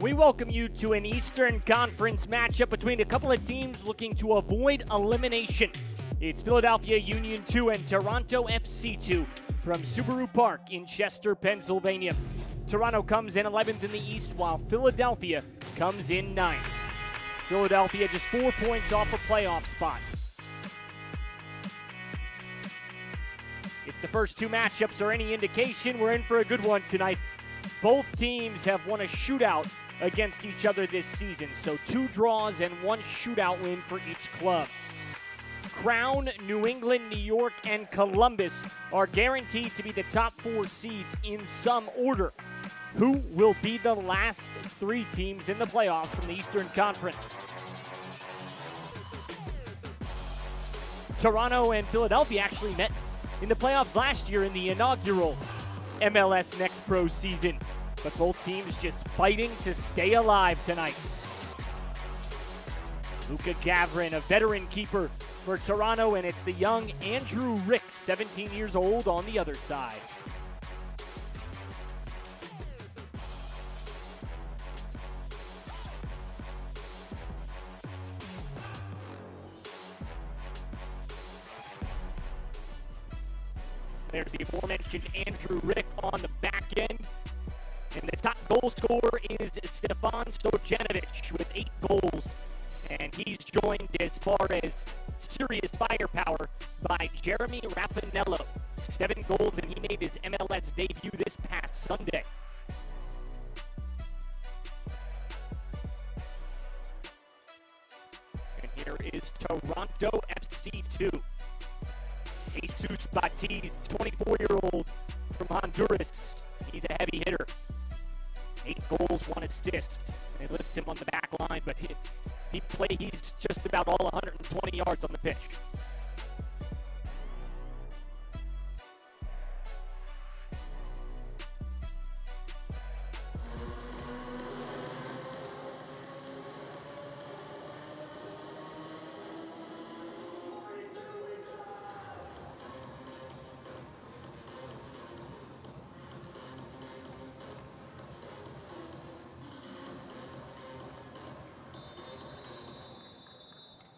We welcome you to an Eastern Conference matchup between a couple of teams looking to avoid elimination. It's Philadelphia Union 2 and Toronto FC 2 from Subaru Park in Chester, Pennsylvania. Toronto comes in 11th in the East, while Philadelphia comes in 9th. Philadelphia just 4 points off a playoff spot. If the first two matchups are any indication, we're in for a good one tonight. Both teams have won a shootout against each other this season, so 2 draws and 1 shootout win for each club. Crown, New England, New York, and Columbus are guaranteed to be the top 4 seeds in some order. Who will be the last 3 teams in the playoffs from the Eastern Conference? Toronto and Philadelphia actually met in the playoffs last year in the inaugural MLS Next Pro season, but both teams just fighting to stay alive tonight. Luka Gavrin, a veteran keeper for Toronto, and it's the young Andrew Ricks, 17 years old, on the other side. There's the aforementioned Andrew Rick on the back end. And the top goal scorer is Stefan Stojanovic with 8 goals. And he's joined as far as serious firepower by Jeremy Raffanello. 7 goals, and he made his MLS debut this past Sunday. And here is Toronto FC 2. Jesus Batiz, 24-year-old from Honduras. He's a heavy hitter. 8 goals, 1 assist. They list him on the back line, but he's just about all 120 yards on the pitch.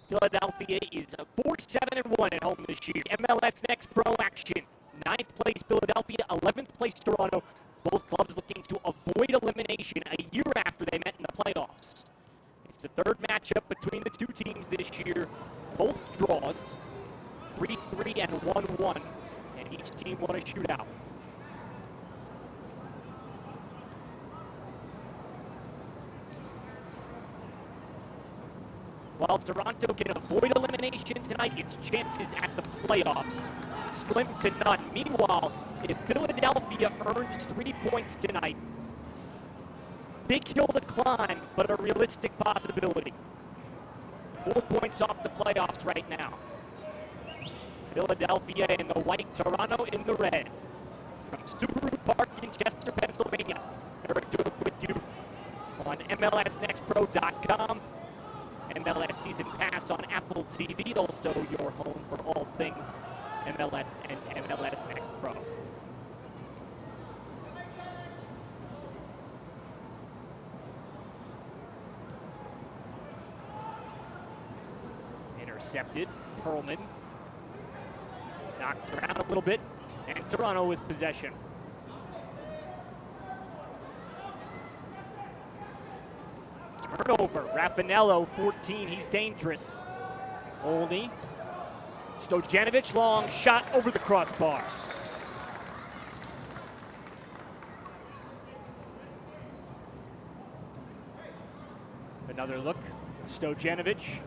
Philadelphia is 4-7-1 at home this year. MLS Next Pro action. 9th place Philadelphia, 11th place Toronto. Both clubs looking to avoid elimination a year after they met in the playoffs. It's the 3rd matchup between the 2 teams this year. Both draws, 3-3 and 1-1, and each team won a shootout. While Toronto can avoid elimination tonight, its chances at the playoffs slim to none. Meanwhile, if Philadelphia earns 3 points tonight, big hill to climb, but a realistic possibility. 4 points off the playoffs right now. Philadelphia in the white, Toronto in the red. From Subaru Park in Chester, Pennsylvania, Eric Duke with you on MLSNextPro.com. MLS Season Pass on Apple TV, also your home for all things MLS and MLS Next Pro. Intercepted, Perlman knocked around a little bit, and Toronto with possession. Turnover, Raffanello, 14, he's dangerous. Olney, Stojanovic, long shot over the crossbar. Another look, Stojanovic,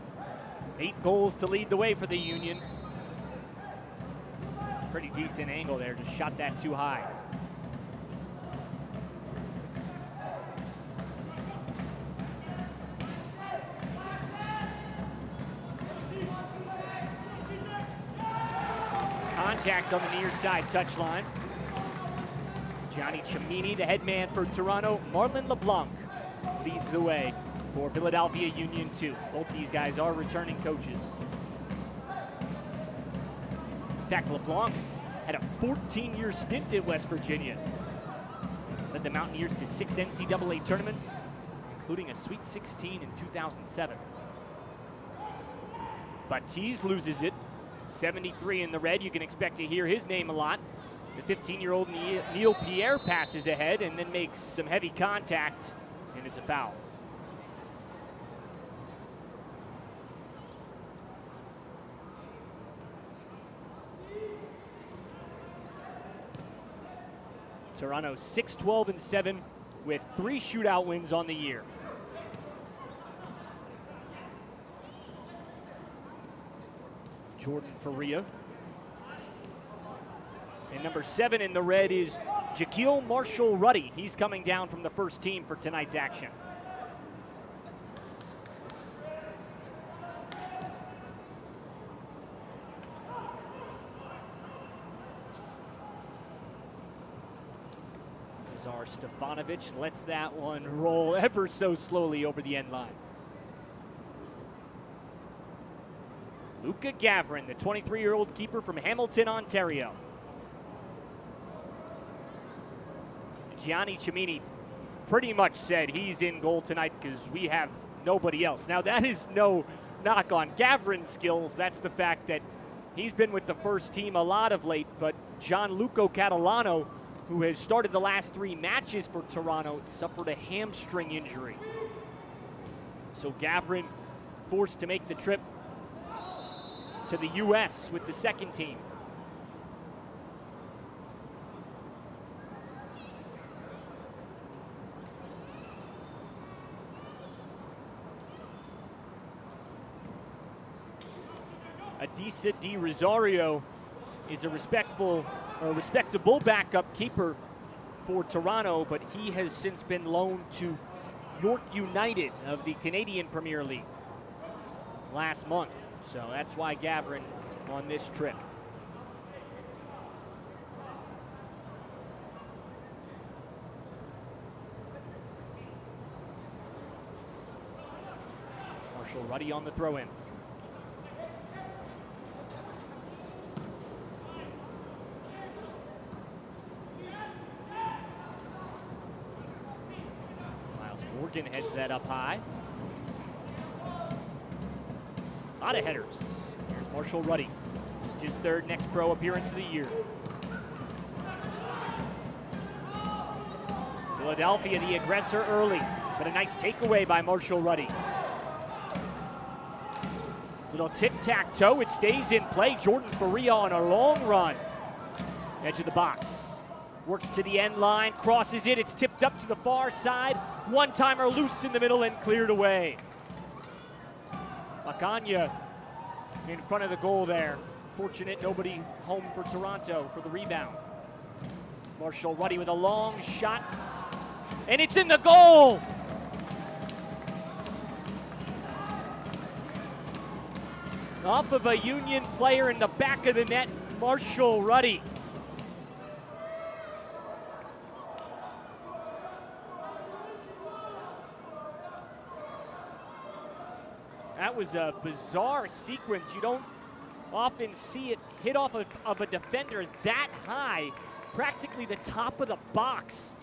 8 goals to lead the way for the Union. Pretty decent angle there, just shot that too high. Contact on the near side touchline. Johnny Cimini, the head man for Toronto. Marlon LeBlanc leads the way for Philadelphia Union 2. Both these guys are returning coaches. In fact, LeBlanc had a 14-year stint at West Virginia. Led the Mountaineers to 6 NCAA tournaments, including a Sweet 16 in 2007. Baptiste loses it. 73 in the red. You can expect to hear his name a lot. The 15-year-old Neil Pierre passes ahead and then makes some heavy contact, and it's a foul. Toronto 6-12-7 with 3 shootout wins on the year. Jordan Faria. And number 7 in the red is Jaquil Marshall-Ruddy. He's coming down from the first team for tonight's action. Nazar Stefanovic lets that one roll ever so slowly over the end line. Luca Gavrin, the 23-year-old keeper from Hamilton, Ontario. Gianni Cimini pretty much said he's in goal tonight because we have nobody else. Now, that is no knock on Gavrin's skills. That's the fact that he's been with the first team a lot of late, but Gianluca Catalano, who has started the last 3 matches for Toronto, suffered a hamstring injury. So Gavrin forced to make the trip to the U.S. with the second team. Adisa Di Rosario is a respectable backup keeper for Toronto, but he has since been loaned to York United of the Canadian Premier League last month. So that's why Gavrin on this trip. Marshall-Ruddy on the throw-in. Morgan heads that up high. A lot of headers. Here's Marshall-Ruddy. Just his 3rd next pro appearance of the year. Philadelphia the aggressor early, but a nice takeaway by Marshall-Ruddy. Little tic-tac-toe, it stays in play. Jordan Faria on a long run. Edge of the box. Works to the end line, crosses it, it's tipped up to the far side. One-timer loose in the middle and cleared away. Macagna in front of the goal there. Fortunate nobody home for Toronto for the rebound. Marshall-Ruddy with a long shot, and it's in the goal! Off of a Union player in the back of the net, Marshall-Ruddy. That was a bizarre sequence. You don't often see it hit off of a defender that high, practically the top of the box,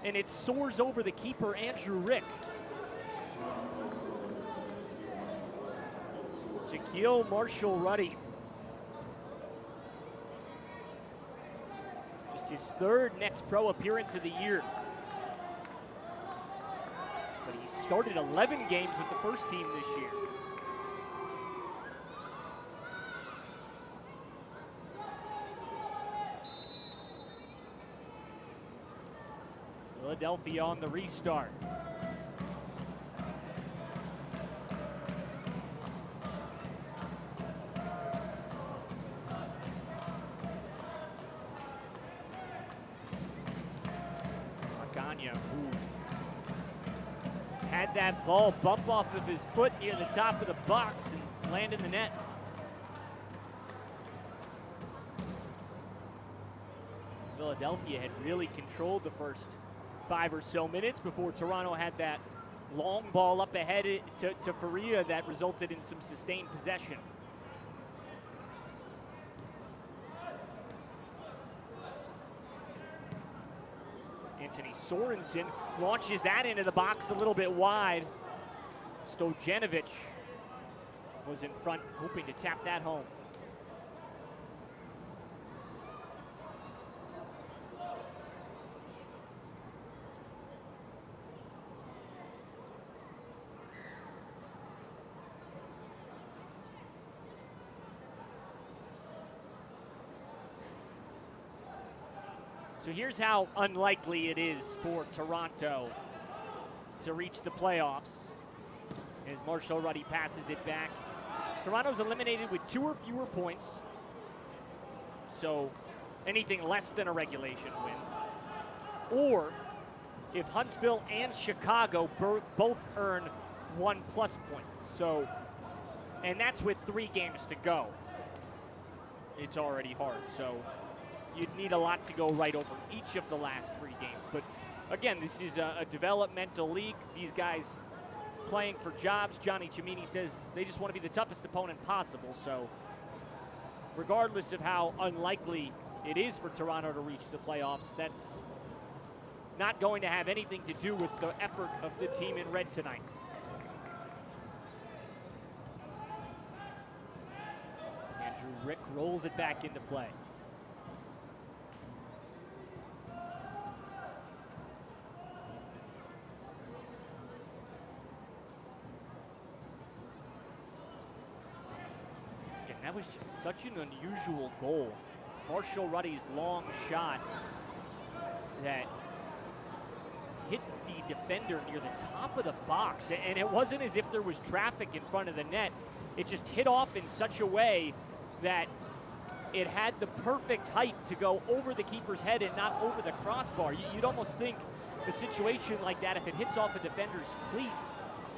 and it soars over the keeper, Andrew Rick. Jaquil Marshall-Ruddy. Just his 3rd next pro appearance of the year. But he started 11 games with the first team this year. Philadelphia on the restart. Macagna, who had that ball bump off of his foot near the top of the box and land in the net. Philadelphia had really controlled the first 5 or so minutes before Toronto had that long ball up ahead to Faria that resulted in some sustained possession. Anthony Sorensen launches that into the box a little bit wide. Stojanovic was in front, hoping to tap that home. So here's how unlikely it is for Toronto to reach the playoffs as Marshall Ruddy passes it back. Toronto's eliminated with 2 or fewer points, so anything less than a regulation win. Or if Huntsville and Chicago both earn 1+ point. So, and that's with 3 games to go. It's already hard, so you'd need a lot to go right over each of the last 3 games. But again, this is a developmental league. These guys playing for jobs. Johnny Cimini says they just want to be the toughest opponent possible. So regardless of how unlikely it is for Toronto to reach the playoffs, that's not going to have anything to do with the effort of the team in red tonight. Andrew Rick rolls it back into play. That was just such an unusual goal. Marshall Ruddy's long shot that hit the defender near the top of the box. And it wasn't as if there was traffic in front of the net. It just hit off in such a way that it had the perfect height to go over the keeper's head and not over the crossbar. You'd almost think a situation like that, if it hits off a defender's cleat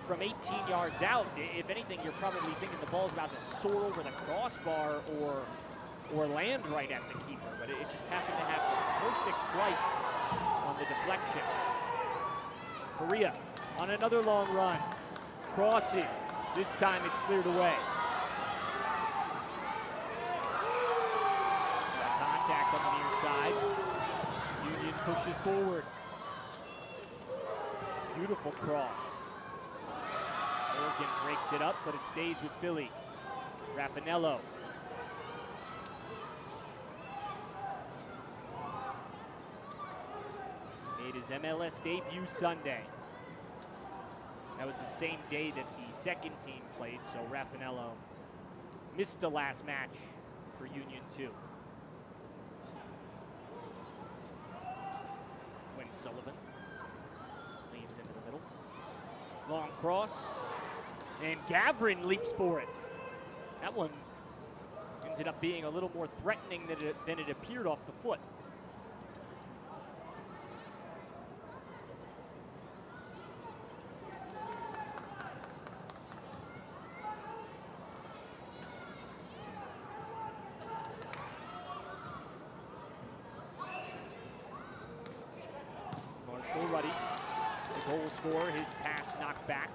from 18 yards out, if anything, you're probably thinking the ball's about to soar over the crossbar or land right at the keeper. But it just happened to have the perfect flight on the deflection. Faria on another long run. Crosses. This time it's cleared away. Contact on the near side. Union pushes forward. Beautiful cross. Morgan breaks it up, but it stays with Philly. Raffanello. Made his MLS debut Sunday. That was the same day that the second team played, so Raffanello missed the last match for Union 2. Quinn Sullivan leaves into the middle. Long cross, and Gavrin leaps for it. That one ended up being a little more threatening than it appeared off the foot. Marshall Ruddy, the goal scorer, his pass knocked back.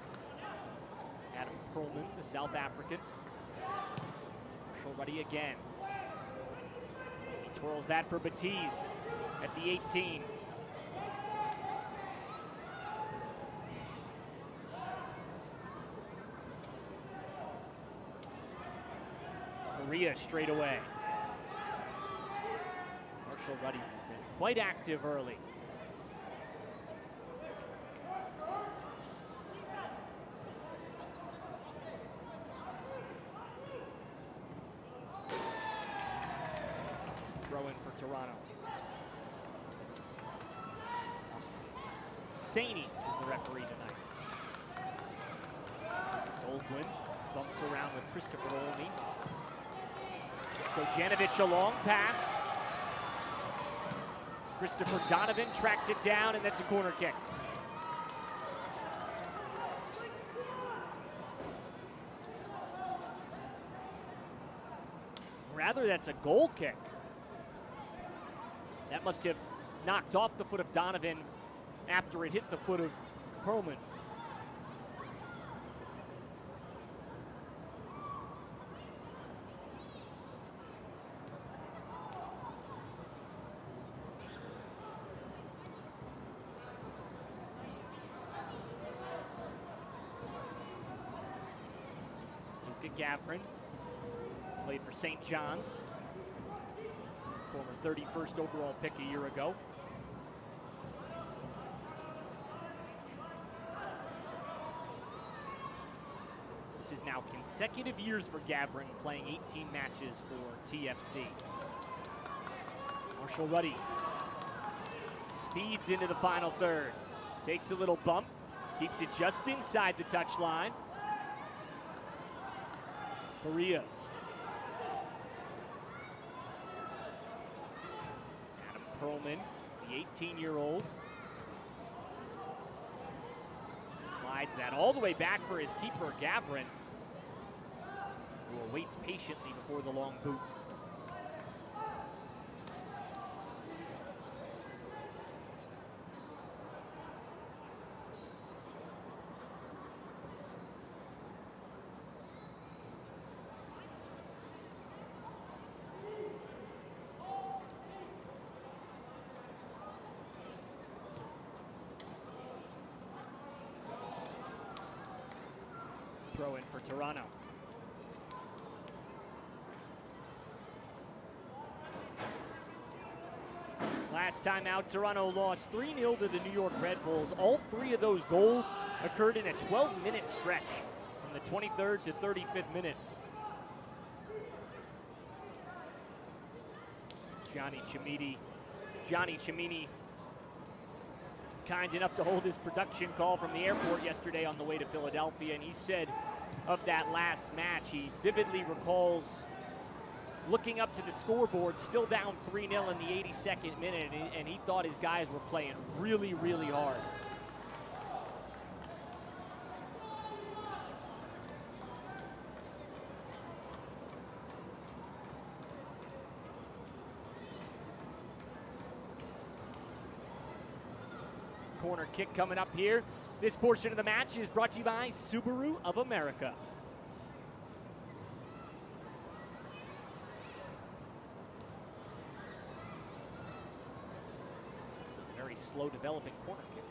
Adam Perlman, the South African. Marshall Ruddy again. He twirls that for Batiz at the 18. Faria straight away. Marshall Ruddy has been quite active early. Toronto. Saney is the referee tonight. Solgwin bumps around with Christopher Olney. Stojanovic a long pass. Christopher Donovan tracks it down, and that's a corner kick. Rather, that's a goal kick. That must have knocked off the foot of Donovan after it hit the foot of Perlman. Gavrin played for St. John's, former 31st overall pick a year ago. This is now consecutive years for Gavrin, playing 18 matches for TFC. Marshall Ruddy speeds into the final third. Takes a little bump, keeps it just inside the touchline. Faria. Adam Perlman, the 18-year-old. Slides that all the way back for his keeper, Gavrin, who awaits patiently before the long boot. Throw in for Toronto. Last time out, Toronto lost 3-0 to the New York Red Bulls. All three of those goals occurred in a 12-minute stretch from the 23rd to 35th minute. Johnny Cimini, kind enough to hold his production call from the airport yesterday on the way to Philadelphia, and he said of that last match, he vividly recalls looking up to the scoreboard, still down 3-0 in the 82nd minute, and he thought his guys were playing really, really hard. Corner kick coming up here. This portion of the match is brought to you by Subaru of America. It's a very slow developing corner kick.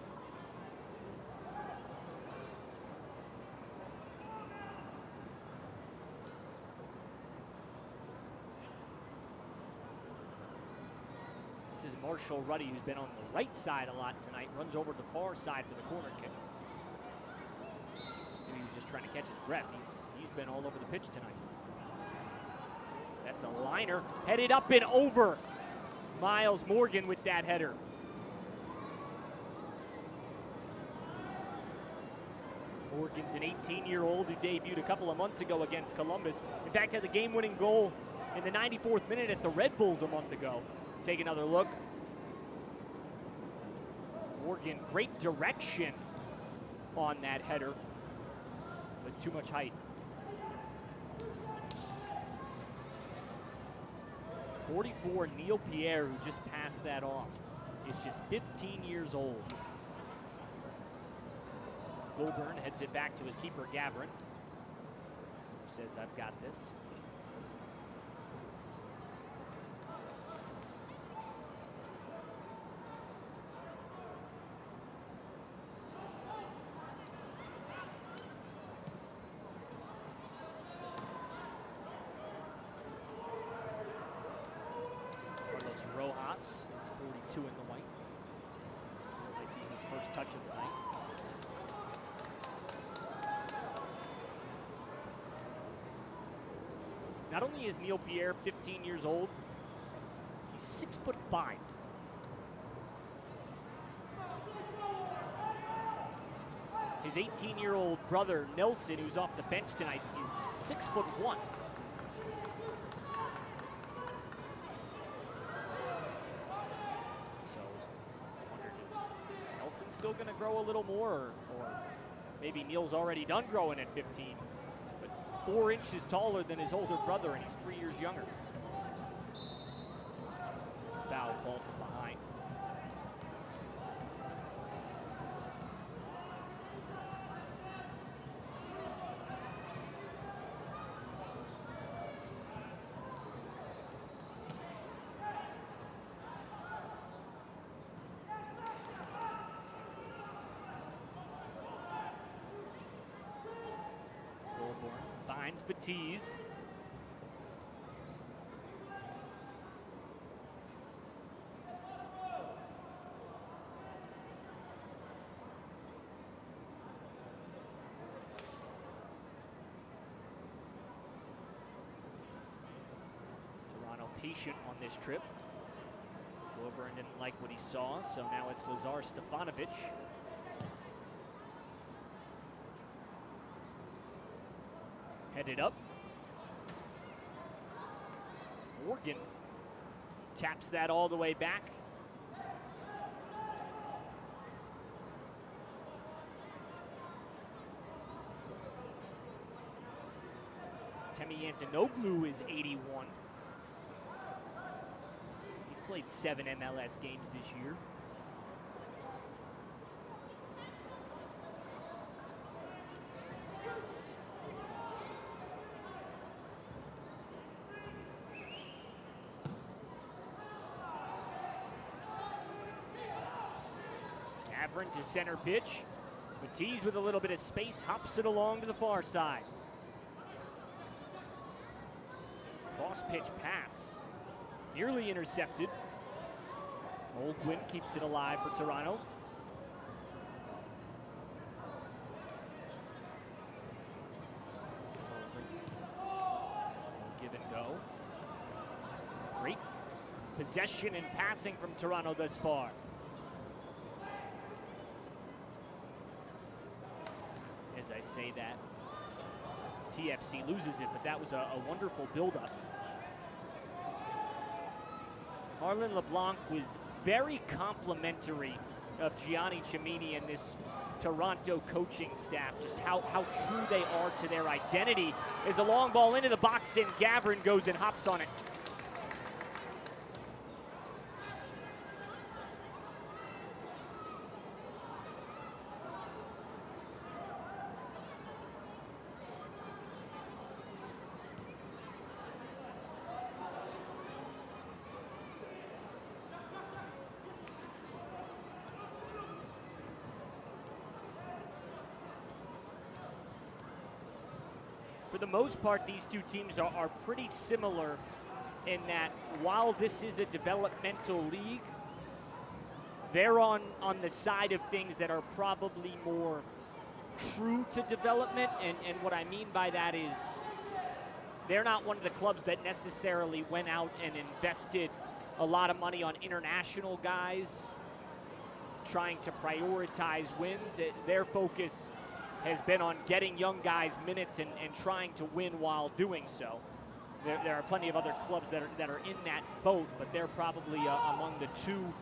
This is Marshall Ruddy, who's been on the right side a lot tonight, runs over to the far side for the corner kick. Maybe he was just trying to catch his breath. He's been all over the pitch tonight. That's a liner, headed up and over. Miles Morgan with that header. Morgan's an 18-year-old who debuted a couple of months ago against Columbus. In fact, had the game-winning goal in the 94th minute at the Red Bulls a month ago. Take another look. Morgan, great direction on that header, but too much height. 44, Neil Pierre, who just passed that off, is just 15 years old. Goulburn heads it back to his keeper, Gavrin, who says, "I've got this." Rojas is 42 in the white. Might be his first touch of the night. Not only is Neil Pierre 15 years old, he's 6'5". His 18-year-old brother Nelson, who's off the bench tonight, is 6'1". Still going to grow a little more, or maybe Neil's already done growing at 15, but 4 inches taller than his older brother, and he's 3 years younger. It's a foul called from behind. Batiz. Toronto patient on this trip. Goulburn didn't like what he saw, so now it's Lazar Stefanovic. Headed up. Morgan taps that all the way back. Temi Antonoglu is 81. He's played 7 MLS games this year. To center pitch. Batiz with a little bit of space, hops it along to the far side. Cross pitch pass, nearly intercepted. Olguin keeps it alive for Toronto. Give and go. Great possession and passing from Toronto thus far. As I say that, TFC loses it, but that was a wonderful buildup. Marlon LeBlanc was very complimentary of Gianni Cimini and this Toronto coaching staff, just how true they are to their identity. As a long ball into the box and Gavrin goes and hops on it. For the most part, these two teams are pretty similar in that while this is a developmental league, they're on the side of things that are probably more true to development. And what I mean by that is they're not one of the clubs that necessarily went out and invested a lot of money on international guys trying to prioritize wins. Their focus has been on getting young guys minutes and trying to win while doing so. There are plenty of other clubs that are in that boat, but they're probably among the two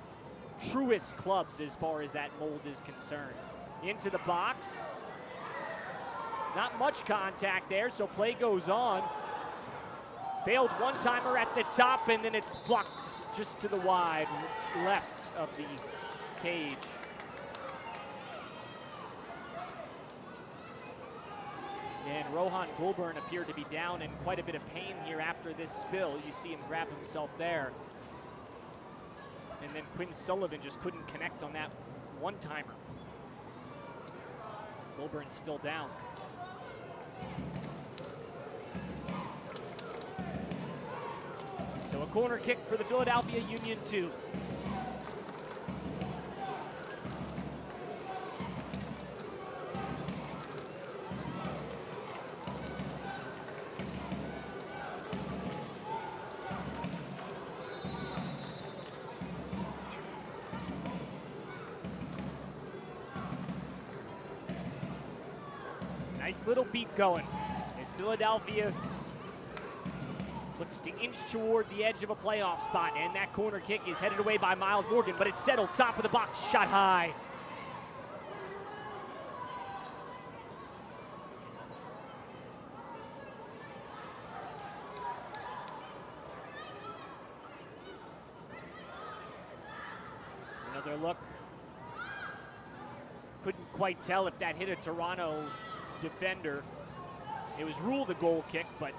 truest clubs as far as that mold is concerned. Into the box. Not much contact there, so play goes on. Failed one-timer at the top, and then it's blocked just to the wide left of the cage. And Rohan Goulburn appeared to be down in quite a bit of pain here after this spill. You see him grab himself there. And then Quinn Sullivan just couldn't connect on that one-timer. Goulburn's still down. So a corner kick for the Philadelphia Union 2. Nice little beat going as Philadelphia looks to inch toward the edge of a playoff spot, and that corner kick is headed away by Miles Morgan, but it's settled top of the box, shot high. Another look. Couldn't quite tell if that hit a Toronto defender. It was ruled a goal kick, but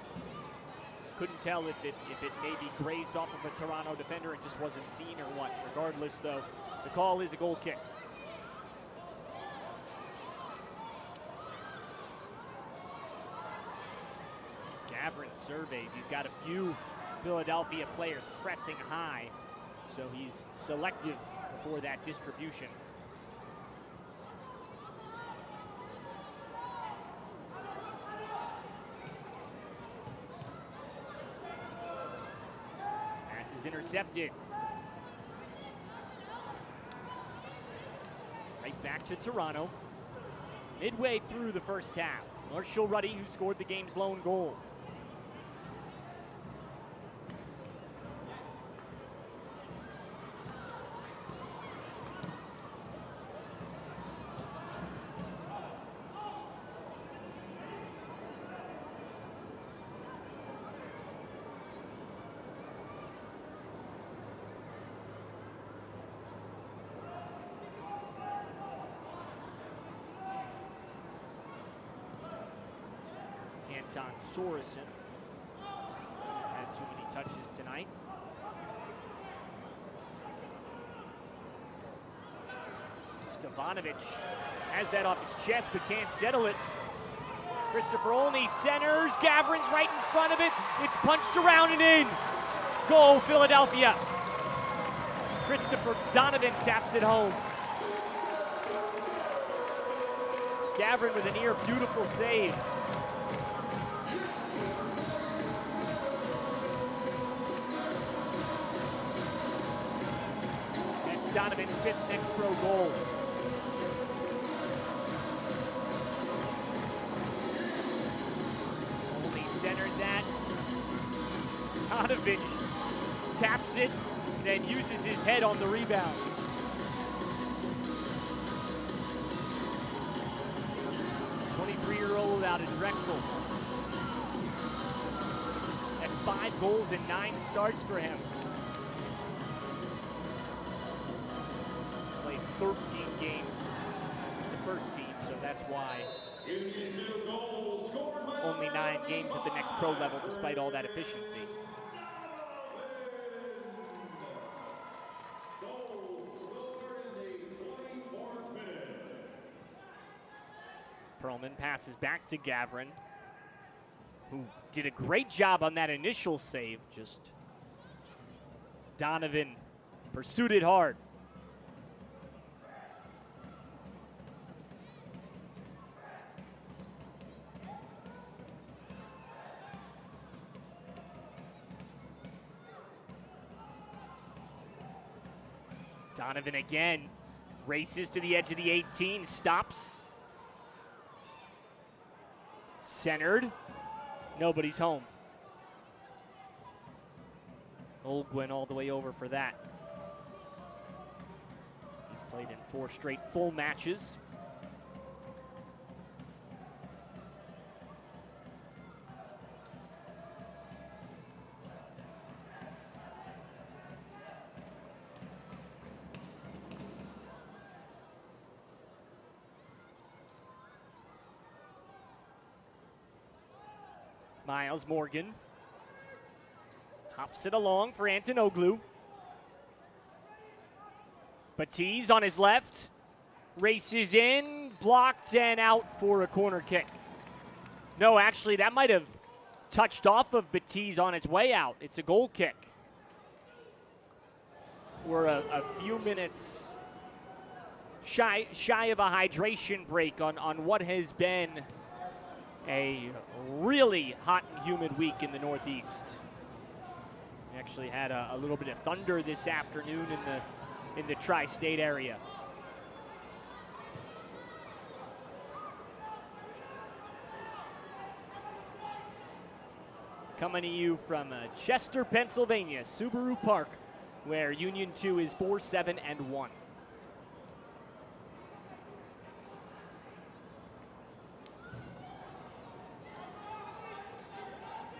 couldn't tell if it maybe grazed off of a Toronto defender and just wasn't seen or what. Regardless, though, the call is a goal kick. Gavrin's surveys. He's got a few Philadelphia players pressing high, so he's selective before that distribution. Pass is intercepted. Right back to Toronto. Midway through the first half, Marshall Ruddy, who scored the game's lone goal. Anton Sorensen hasn't had too many touches tonight. Stefanovic has that off his chest but can't settle it. Christopher Olney centers. Gavrin's right in front of it. It's punched around and in. Goal, Philadelphia. Christopher Donovan taps it home. Gavrin with a near beautiful save. Donovan's 5th next pro goal. Only centered that. Donovan taps it, then uses his head on the rebound. '23-year-old out in Drexel. That's 5 goals and 9 starts for him. 13 games with the first team, so that's why only 9 games at the next pro level despite all that efficiency. Perlman passes back to Gavrin, who did a great job on that initial save. Just Donovan pursued it hard. Donovan again races to the edge of the 18, stops. Centered. Nobody's home. Olgwin all the way over for that. He's played in 4 straight full matches. Miles Morgan hops it along for Antonoglu. Batiz on his left, races in, blocked and out for a corner kick. No, actually, that might have touched off of Batiz on its way out. It's a goal kick. We're a few minutes shy of a hydration break on what has been a really hot and humid week in the Northeast. We actually had a little bit of thunder this afternoon in the tri-state area. Coming to you from Chester, Pennsylvania, Subaru Park, where Union 2 is 4-7-1.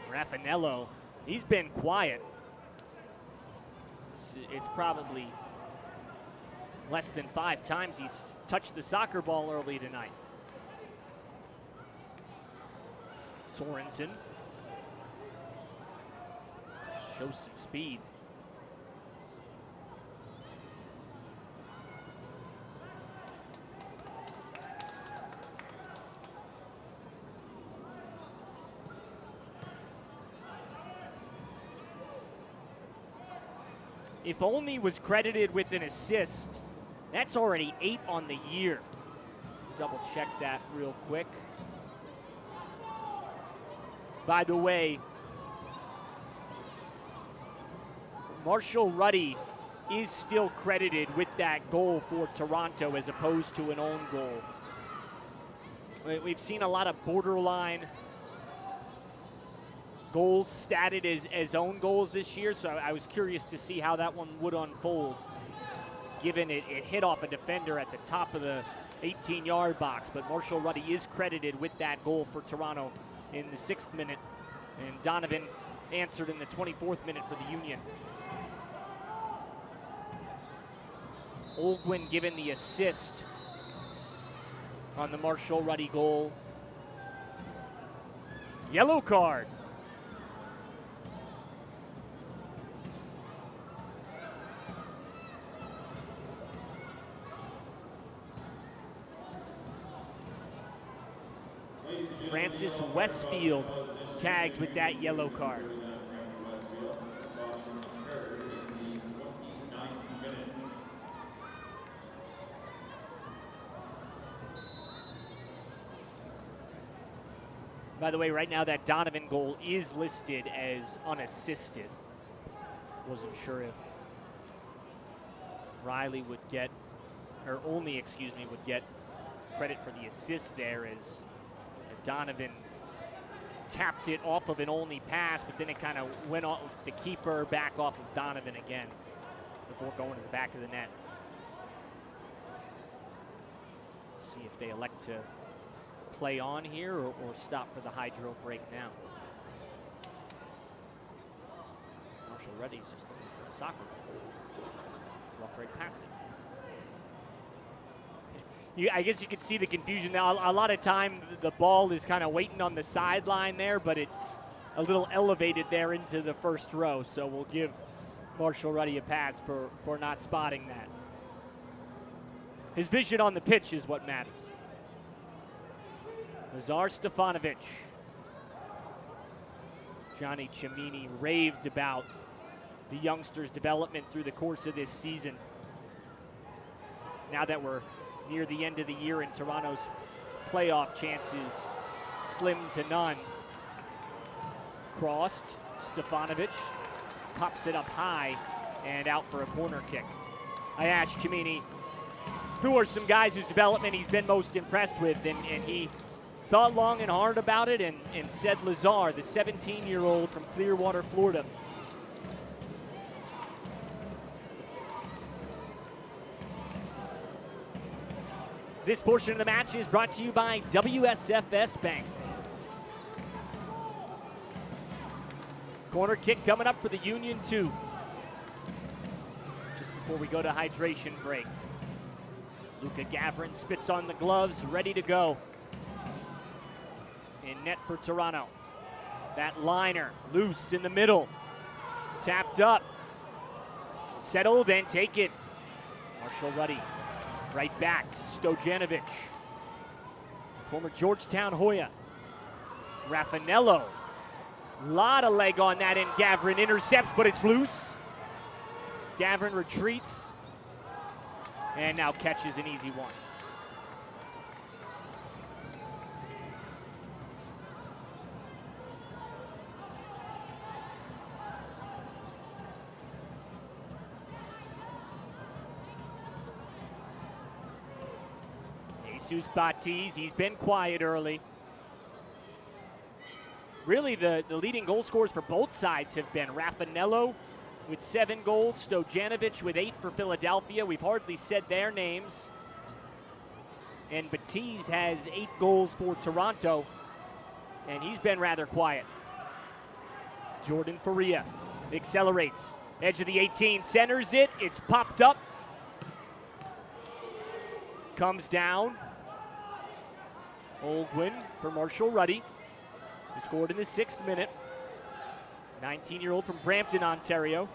Raffanello, he's been quiet. It's probably less than 5 times he's touched the soccer ball early tonight. Sorensen shows some speed. if Only was credited with an assist, that's already 8 on the year. Double check that real quick. By the way, Marshall Ruddy is still credited with that goal for Toronto as opposed to an own goal. We've seen a lot of borderline goals statted as own goals this year, so I was curious to see how that one would unfold, given it hit off a defender at the top of the 18-yard box. But Marshall Ruddy is credited with that goal for Toronto in the 6th minute, and Donovan answered in the 24th minute for the Union. Olguin given the assist on the Marshall Ruddy goal. Yellow card. Francis Westfield tagged with that yellow card. By the way, right now that Donovan goal is listed as unassisted. Wasn't sure if Riley would get, or Only, excuse me, would get credit for the assist there, as Donovan tapped it off of an Only pass, but then it kind of went off the keeper, back off of Donovan again before going to the back of the net. See if they elect to play on here or stop for the hydro break now. Marshall Ruddy's just looking for a soccer ball. Walked right past it. I guess you could see the confusion now. A lot of time the ball is kind of waiting on the sideline there, but it's a little elevated there into the first row. So we'll give Marshall Ruddy a pass for not spotting that. His vision on the pitch is what matters. Nazar Stefanovic. Johnny Cimini raved about the youngster's development through the course of this season. Now that we're near the end of the year and Toronto's playoff chances slim to none. Crossed, Stefanovic pops it up high and out for a corner kick. I asked Cimini, who are some guys whose development he's been most impressed with, and he thought long and hard about it and said Lazar, the 17-year-old from Clearwater, Florida. This portion of the match is brought to you by WSFS Bank. Corner kick coming up for the Union 2. Just before we go to hydration break. Luca Gavrin spits on the gloves, ready to go. In net for Toronto. That liner loose in the middle. Tapped up. Settled and taken. Marshall Ruddy. Right back, Stojanovic. Former Georgetown Hoya. Raffanello. Lot of leg on that, and Gavrin intercepts, but it's loose. Gavrin retreats. And now catches an easy one. Jesus Batiz, he's been quiet early. Really, the leading goal scorers for both sides have been Raffanello with 7 goals, Stojanovic with 8 for Philadelphia. We've hardly said their names. And Batiz has 8 goals for Toronto, and he's been rather quiet. Jordan Faria accelerates. Edge of the 18, centers it. It's popped up. Comes down. Olguin for Marshall Ruddy, who scored in the 6th minute. 19-year-old from Brampton, Ontario.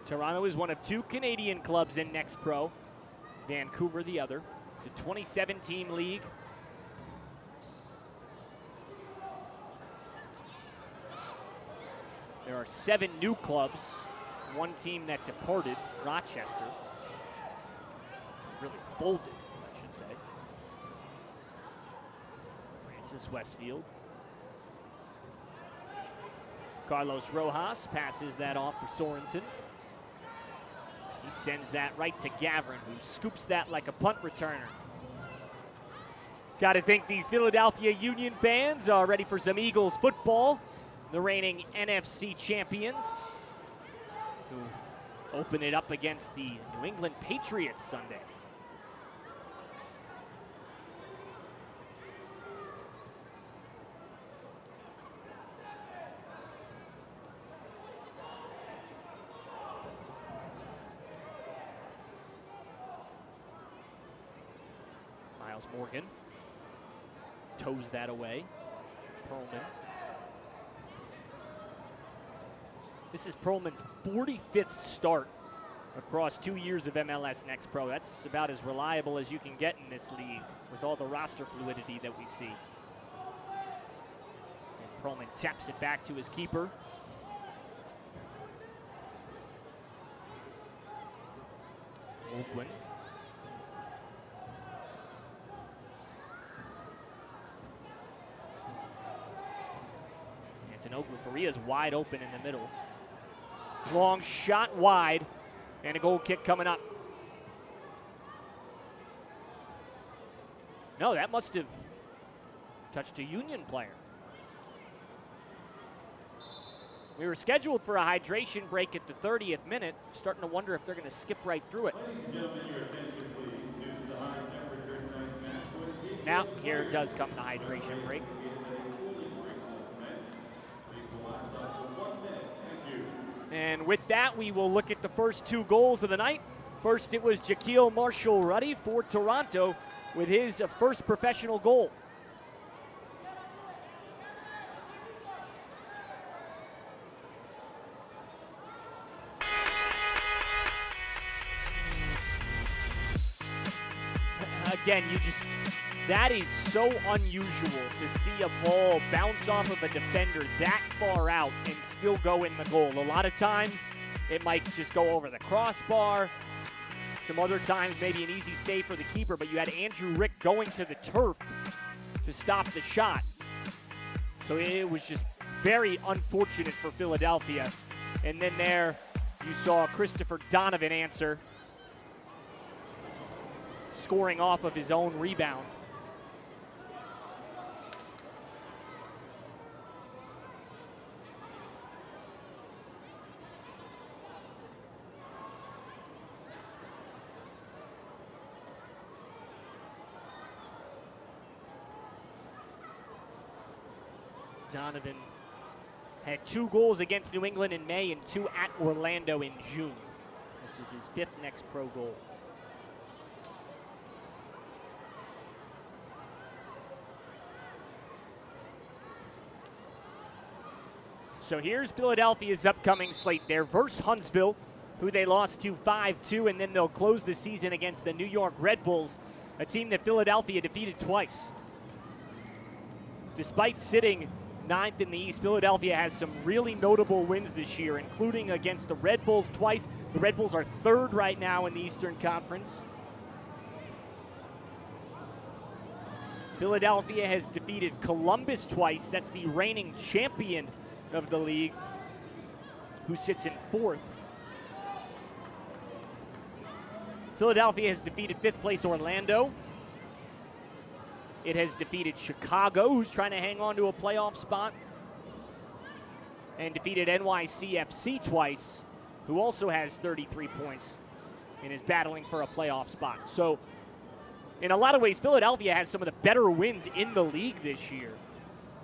Toronto is one of 2 Canadian clubs in Next Pro. Vancouver the other. It's a 27-team league. There are 7 new clubs one team that departed, Rochester. Really folded, I should say. Francis Westfield. Carlos Rojas passes that off for Sorensen. He sends that right to Gavrin, who scoops that like a punt returner. Got to think these Philadelphia Union fans are ready for some Eagles football. The reigning NFC champions, who open it up against the New England Patriots Sunday. Morgan toes that away. Perlman. This is Perlman's 45th start across 2 years of MLS Next Pro. That's about as reliable as you can get in this league with all the roster fluidity that we see. And Perlman taps it back to his keeper. Oakland. Oakland. Faria's wide open in the middle. Long shot wide, and a goal kick coming up. No, that must have touched a Union player. We were scheduled for a hydration break at the 30th minute. Starting to wonder if they're going to skip right through it. Ladies and gentlemen, your attention, please. Due to the high temperature tonight's match, now, here does come the hydration break. And with that, we will look at the first two goals of the night. First, it was Jaquil Marshall-Ruddy for Toronto with his first professional goal. Again, that is so unusual to see a ball bounce off of a defender that far out and still go in the goal. A lot of times, it might just go over the crossbar. Some other times, maybe an easy save for the keeper, but you had Andrew Rick going to the turf to stop the shot. So it was just very unfortunate for Philadelphia. And then there, you saw Christopher Donovan answer, scoring off of his own rebound. Donovan had 2 goals against New England in May and 2 at Orlando in June. This is his 5th Next Pro goal. So here's Philadelphia's upcoming slate. They're versus Huntsville, who they lost to 5-2, and then they'll close the season against the New York Red Bulls, a team that Philadelphia defeated twice. Despite sitting 9th in the East, Philadelphia has some really notable wins this year, including against the Red Bulls twice. The Red Bulls are 3rd right now in the Eastern Conference. Philadelphia has defeated Columbus twice. That's the reigning champion of the league, who sits in 4th. Philadelphia has defeated 5th place Orlando. It has defeated Chicago, who's trying to hang on to a playoff spot, and defeated NYCFC twice, who also has 33 points and is battling for a playoff spot. So in a lot of ways, Philadelphia has some of the better wins in the league this year.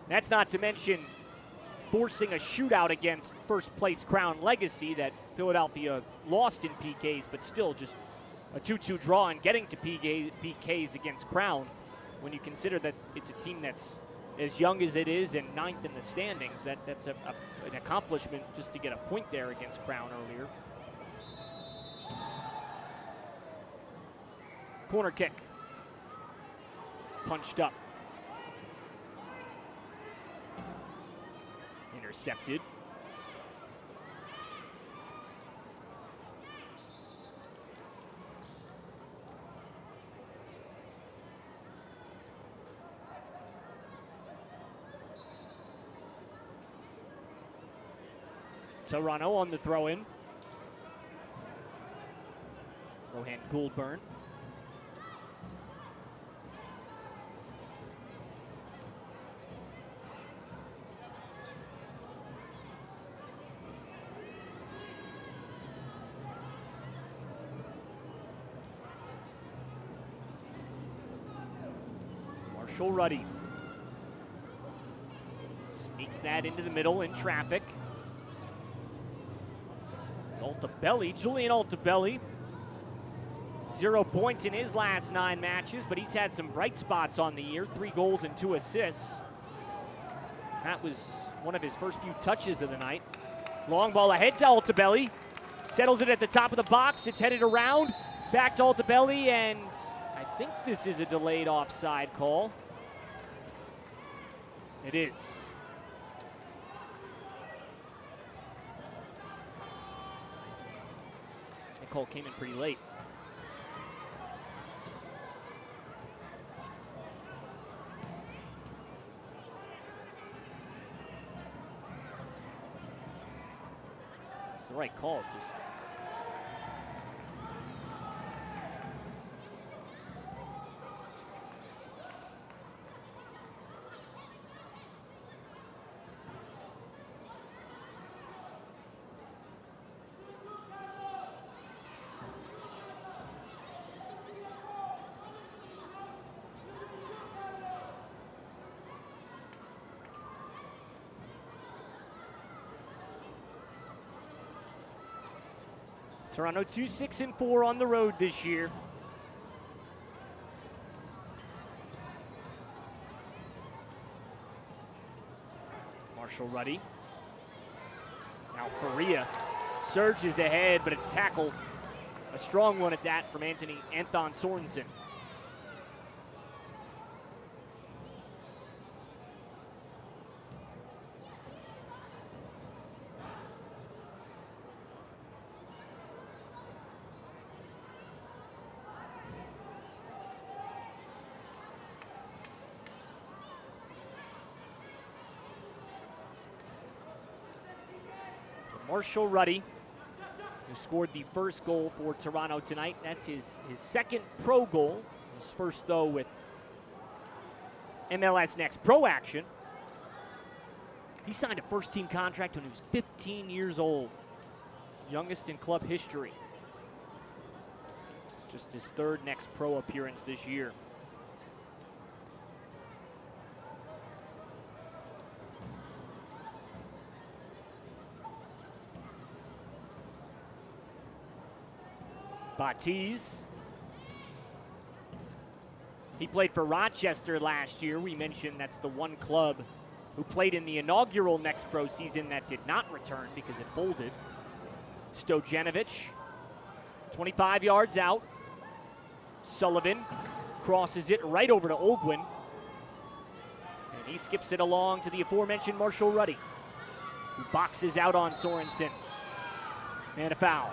That's not to mention forcing a shootout against first-place Crown Legacy that Philadelphia lost in PKs, but still just a 2-2 draw and getting to PKs against Crown when you consider that it's a team that's as young as it is and 9th in the standings. That's an accomplishment just to get a point there against Crown earlier. Corner kick. Punched up. Intercepted. Toronto on the throw-in. Rohan Goulburn. Marshall Ruddy sneaks that into the middle in traffic. It's Altabelli, Julian Altabelli. 0 points in his last 9 matches, but he's had some bright spots on the year. 3 goals and 2 assists. That was one of his first few touches of the night. Long ball ahead to Altabelli. Settles it at the top of the box. It's headed around. Back to Altabelli, and I think this is a delayed offside call. It is. The call came in pretty late. It's the right call, just Toronto 2-6-4 on the road this year. Marshall Ruddy. Now Faria surges ahead, but a tackle, a strong one at that from Anton Sorensen. Marshall Ruddy, who scored the first goal for Toronto tonight. That's his second pro goal. His first, though, with MLS Next Pro action. He signed a first-team contract when he was 15 years old. Youngest in club history. Just his 3rd Next Pro appearance this year. Batiz. He played for Rochester last year. We mentioned that's the one club who played in the inaugural Next Pro season that did not return because it folded. Stojanovic, 25 yards out. Sullivan crosses it right over to Ogwin. And he skips it along to the aforementioned Marshall Ruddy, who boxes out on Sorensen. And a foul.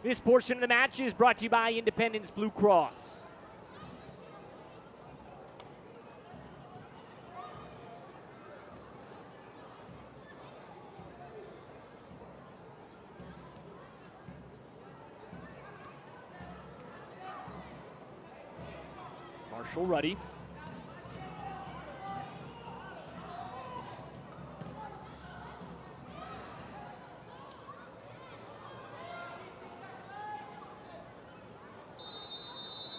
This portion of the match is brought to you by Independence Blue Cross. Marshall Ruddy.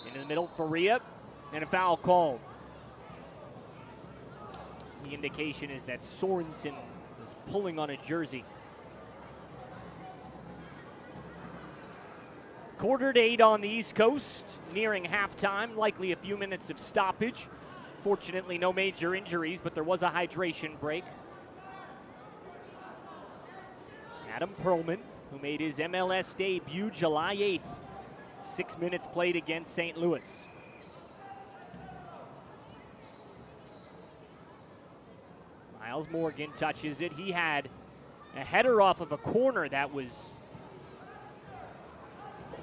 In the middle, Faria, and a foul called. The indication is that Sorensen was pulling on a jersey. 7:45 on the East Coast, nearing halftime, likely a few minutes of stoppage. Fortunately, no major injuries, but there was a hydration break. Adam Perlman, who made his MLS debut July 8th. 6 minutes played against St. Louis. Miles Morgan touches it. He had a header off of a corner that was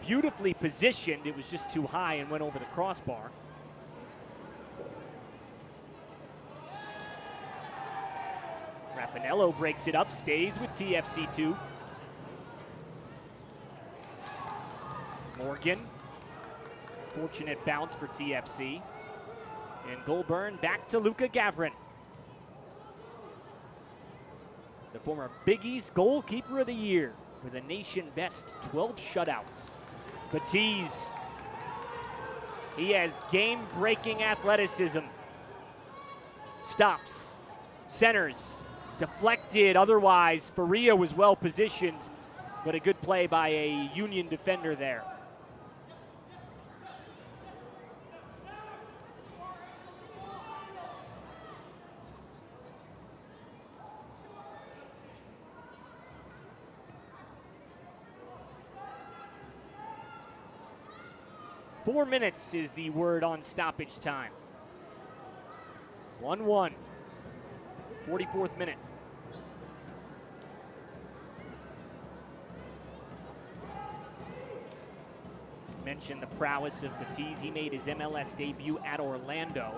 beautifully positioned. It was just too high and went over the crossbar. Raffanello breaks it up, stays with TFC 2. Morgan, fortunate bounce for TFC. And Goulburn back to Luka Gavrin. The former Big East goalkeeper of the year with a nation best 12 shutouts. Batiz, he has game-breaking athleticism. Stops, centers, deflected. Otherwise, Faria was well positioned, but a good play by a Union defender there. Four minutes is the word on stoppage time. 1-1, 44th minute. Mentioned the prowess of Batiz. He made his MLS debut at Orlando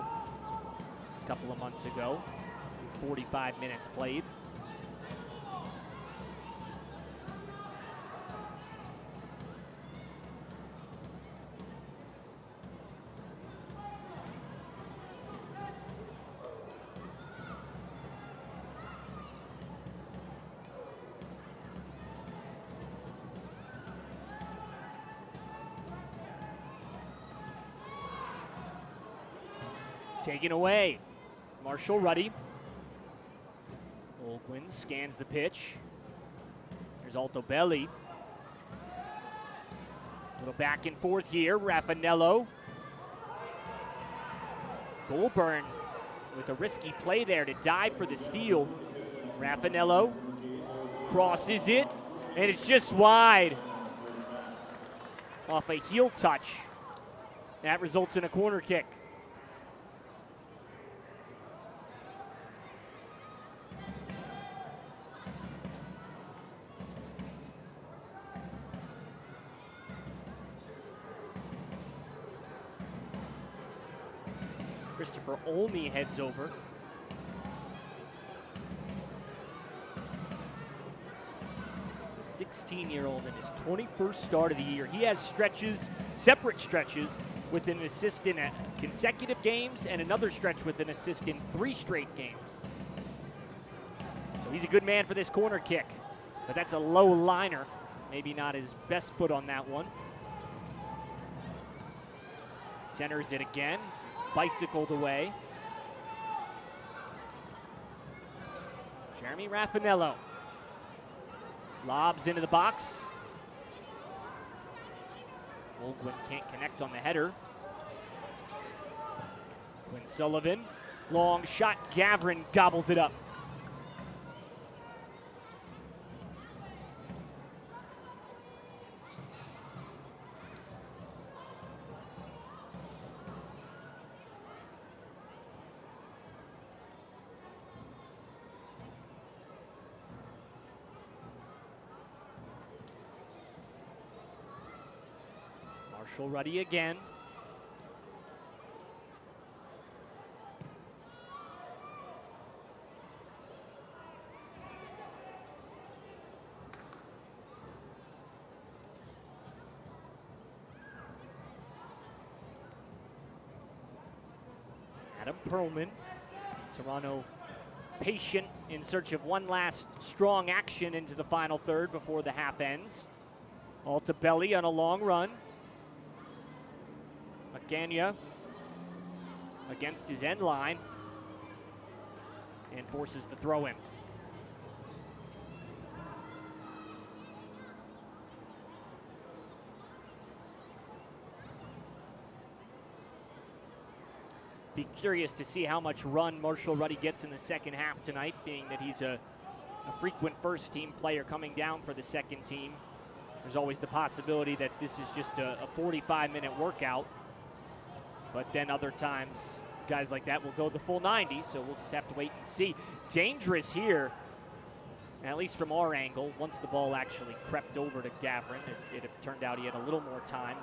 a couple of months ago. 45 minutes played. Taken away, Marshall Ruddy. Olguin scans the pitch. There's Altobelli. A little back and forth here, Raffanello. Goulburn with a risky play there to dive for the steal. Raffanello crosses it, and it's just wide. Off a heel touch. That results in a corner kick. Christopher Olney heads over. The 16-year-old in his 21st start of the year. He has stretches, separate stretches, with an assist in consecutive games and another stretch with an assist in 3 straight games. So he's a good man for this corner kick, but that's a low liner. Maybe not his best foot on that one. Centers it again. It's bicycled away. Jeremy Raffanello lobs into the box. Olguin can't connect on the header. Quinn Sullivan, long shot. Gavrin gobbles it up. Marshall Ruddy again. Adam Perlman, Toronto patient in search of one last strong action into the final third before the half ends. Altobelli on a long run. Magana against his end line and forces the throw in. Be curious to see how much run Marshall Ruddy gets in the second half tonight, being that he's a frequent first team player coming down for the second team. There's always the possibility that this is just a 45-minute workout. But then other times, guys like that will go the full 90, so we'll just have to wait and see. Dangerous here, at least from our angle. Once the ball actually crept over to Gavrin, it turned out he had a little more time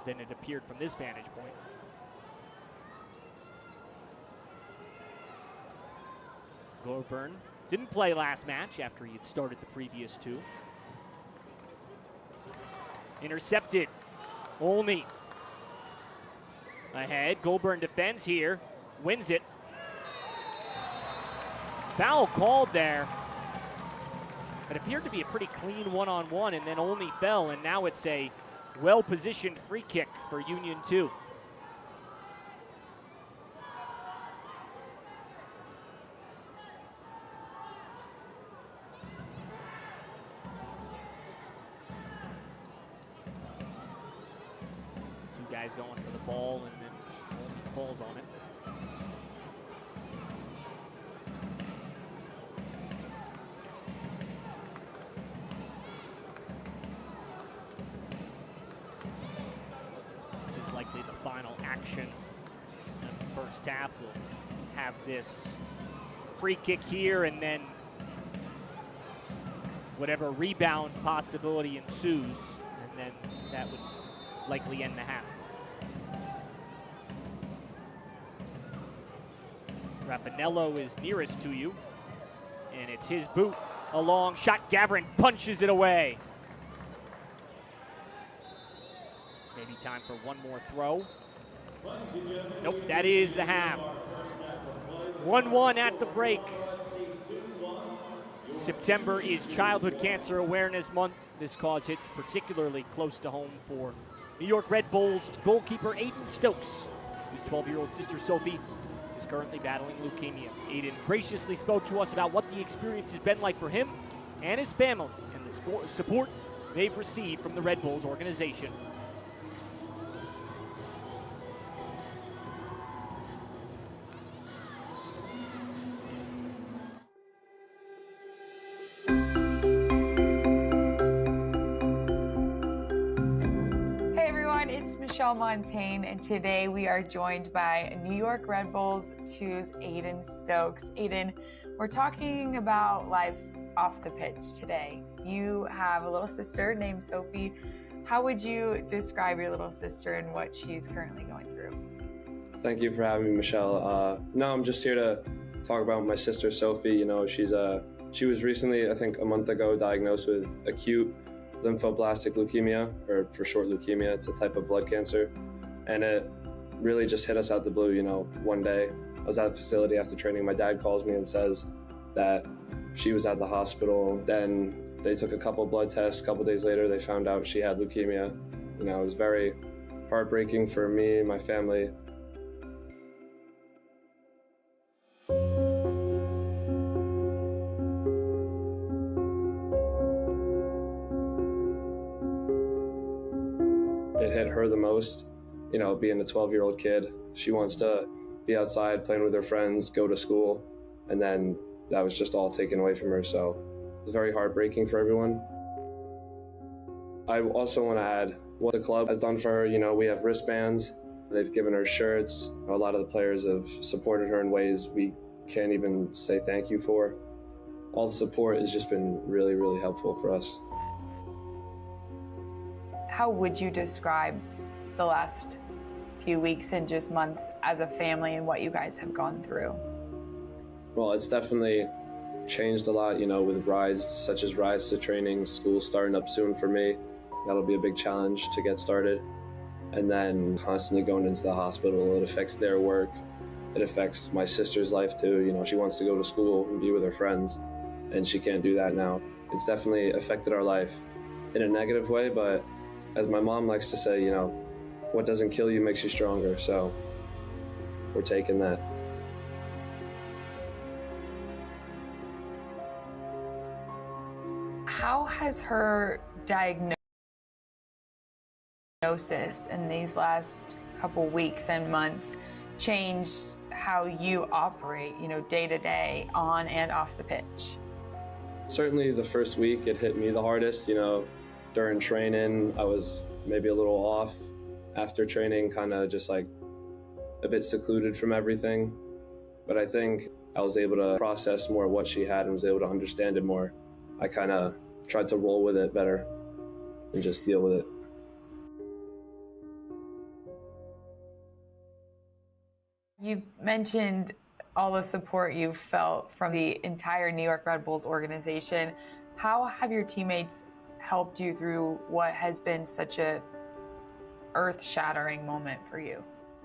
than it appeared from this vantage point. Goulburn didn't play last match after he had started the previous two. Intercepted. Olney ahead. Goulburn defends here. Wins it. Foul called there. It appeared to be a pretty clean one-on-one, and then Olney fell, and now it's a well-positioned free kick for Union 2. Guys going for the ball, and then Olney falls on it. This is likely the final action of the first half. We'll have this free kick here, and then whatever rebound possibility ensues, and then that would likely end the half. Raffanello is nearest to you, and it's his boot. A long shot. Gavrin punches it away. Maybe time for one more throw. Nope, that is the half. 1-1 at the break. September is Childhood Cancer Awareness Month. This cause hits particularly close to home for New York Red Bulls goalkeeper Aiden Stokes, whose 12-year-old sister Sophie is currently battling leukemia. Aiden graciously spoke to us about what the experience has been like for him and his family and the support they've received from the Red Bulls organization. It's Michelle Montaigne, and today we are joined by New York Red Bulls 2's Aiden Stokes. Aiden, we're talking about life off the pitch today. You have a little sister named Sophie. How would you describe your little sister and what she's currently going through? Thank you for having me, Michelle. No, I'm just here to talk about my sister Sophie. You know, she was recently, I think a month ago, diagnosed with acute lymphoblastic leukemia, or for short leukemia. It's a type of blood cancer, and it really just hit us out the blue. You know, one day I was at the facility after training. My dad calls me and says that she was at the hospital. Then they took a couple blood tests. A couple days later, they found out she had leukemia. You know, it was very heartbreaking for me and my family. It hit her the most, you know, being a 12-year-old kid. She wants to be outside playing with her friends, go to school, and then that was just all taken away from her. So it was very heartbreaking for everyone. I also want to add what the club has done for her. You know, we have wristbands. They've given her shirts. A lot of the players have supported her in ways we can't even say thank you for. All the support has just been really, really helpful for us. How would you describe the last few weeks and just months as a family and what you guys have gone through? Well, it's definitely changed a lot, you know, with rides such as rides to training, school starting up soon for me. That'll be a big challenge to get started. And then constantly going into the hospital, it affects their work. It affects my sister's life too. You know, she wants to go to school and be with her friends, and she can't do that now. It's definitely affected our life in a negative way, but as my mom likes to say, you know, what doesn't kill you makes you stronger. So we're taking that. How has her diagnosis in these last couple weeks and months changed how you operate, you know, day to day on and off the pitch? Certainly the first week it hit me the hardest. You know, during training I was maybe a little off. After training, kind of just like a bit secluded from everything. But I think I was able to process more what she had and was able to understand it more. I kind of tried to roll with it better and just deal with it. You mentioned all the support you've felt from the entire New York Red Bulls organization. How have your teammates helped you through what has been such a earth-shattering moment for you?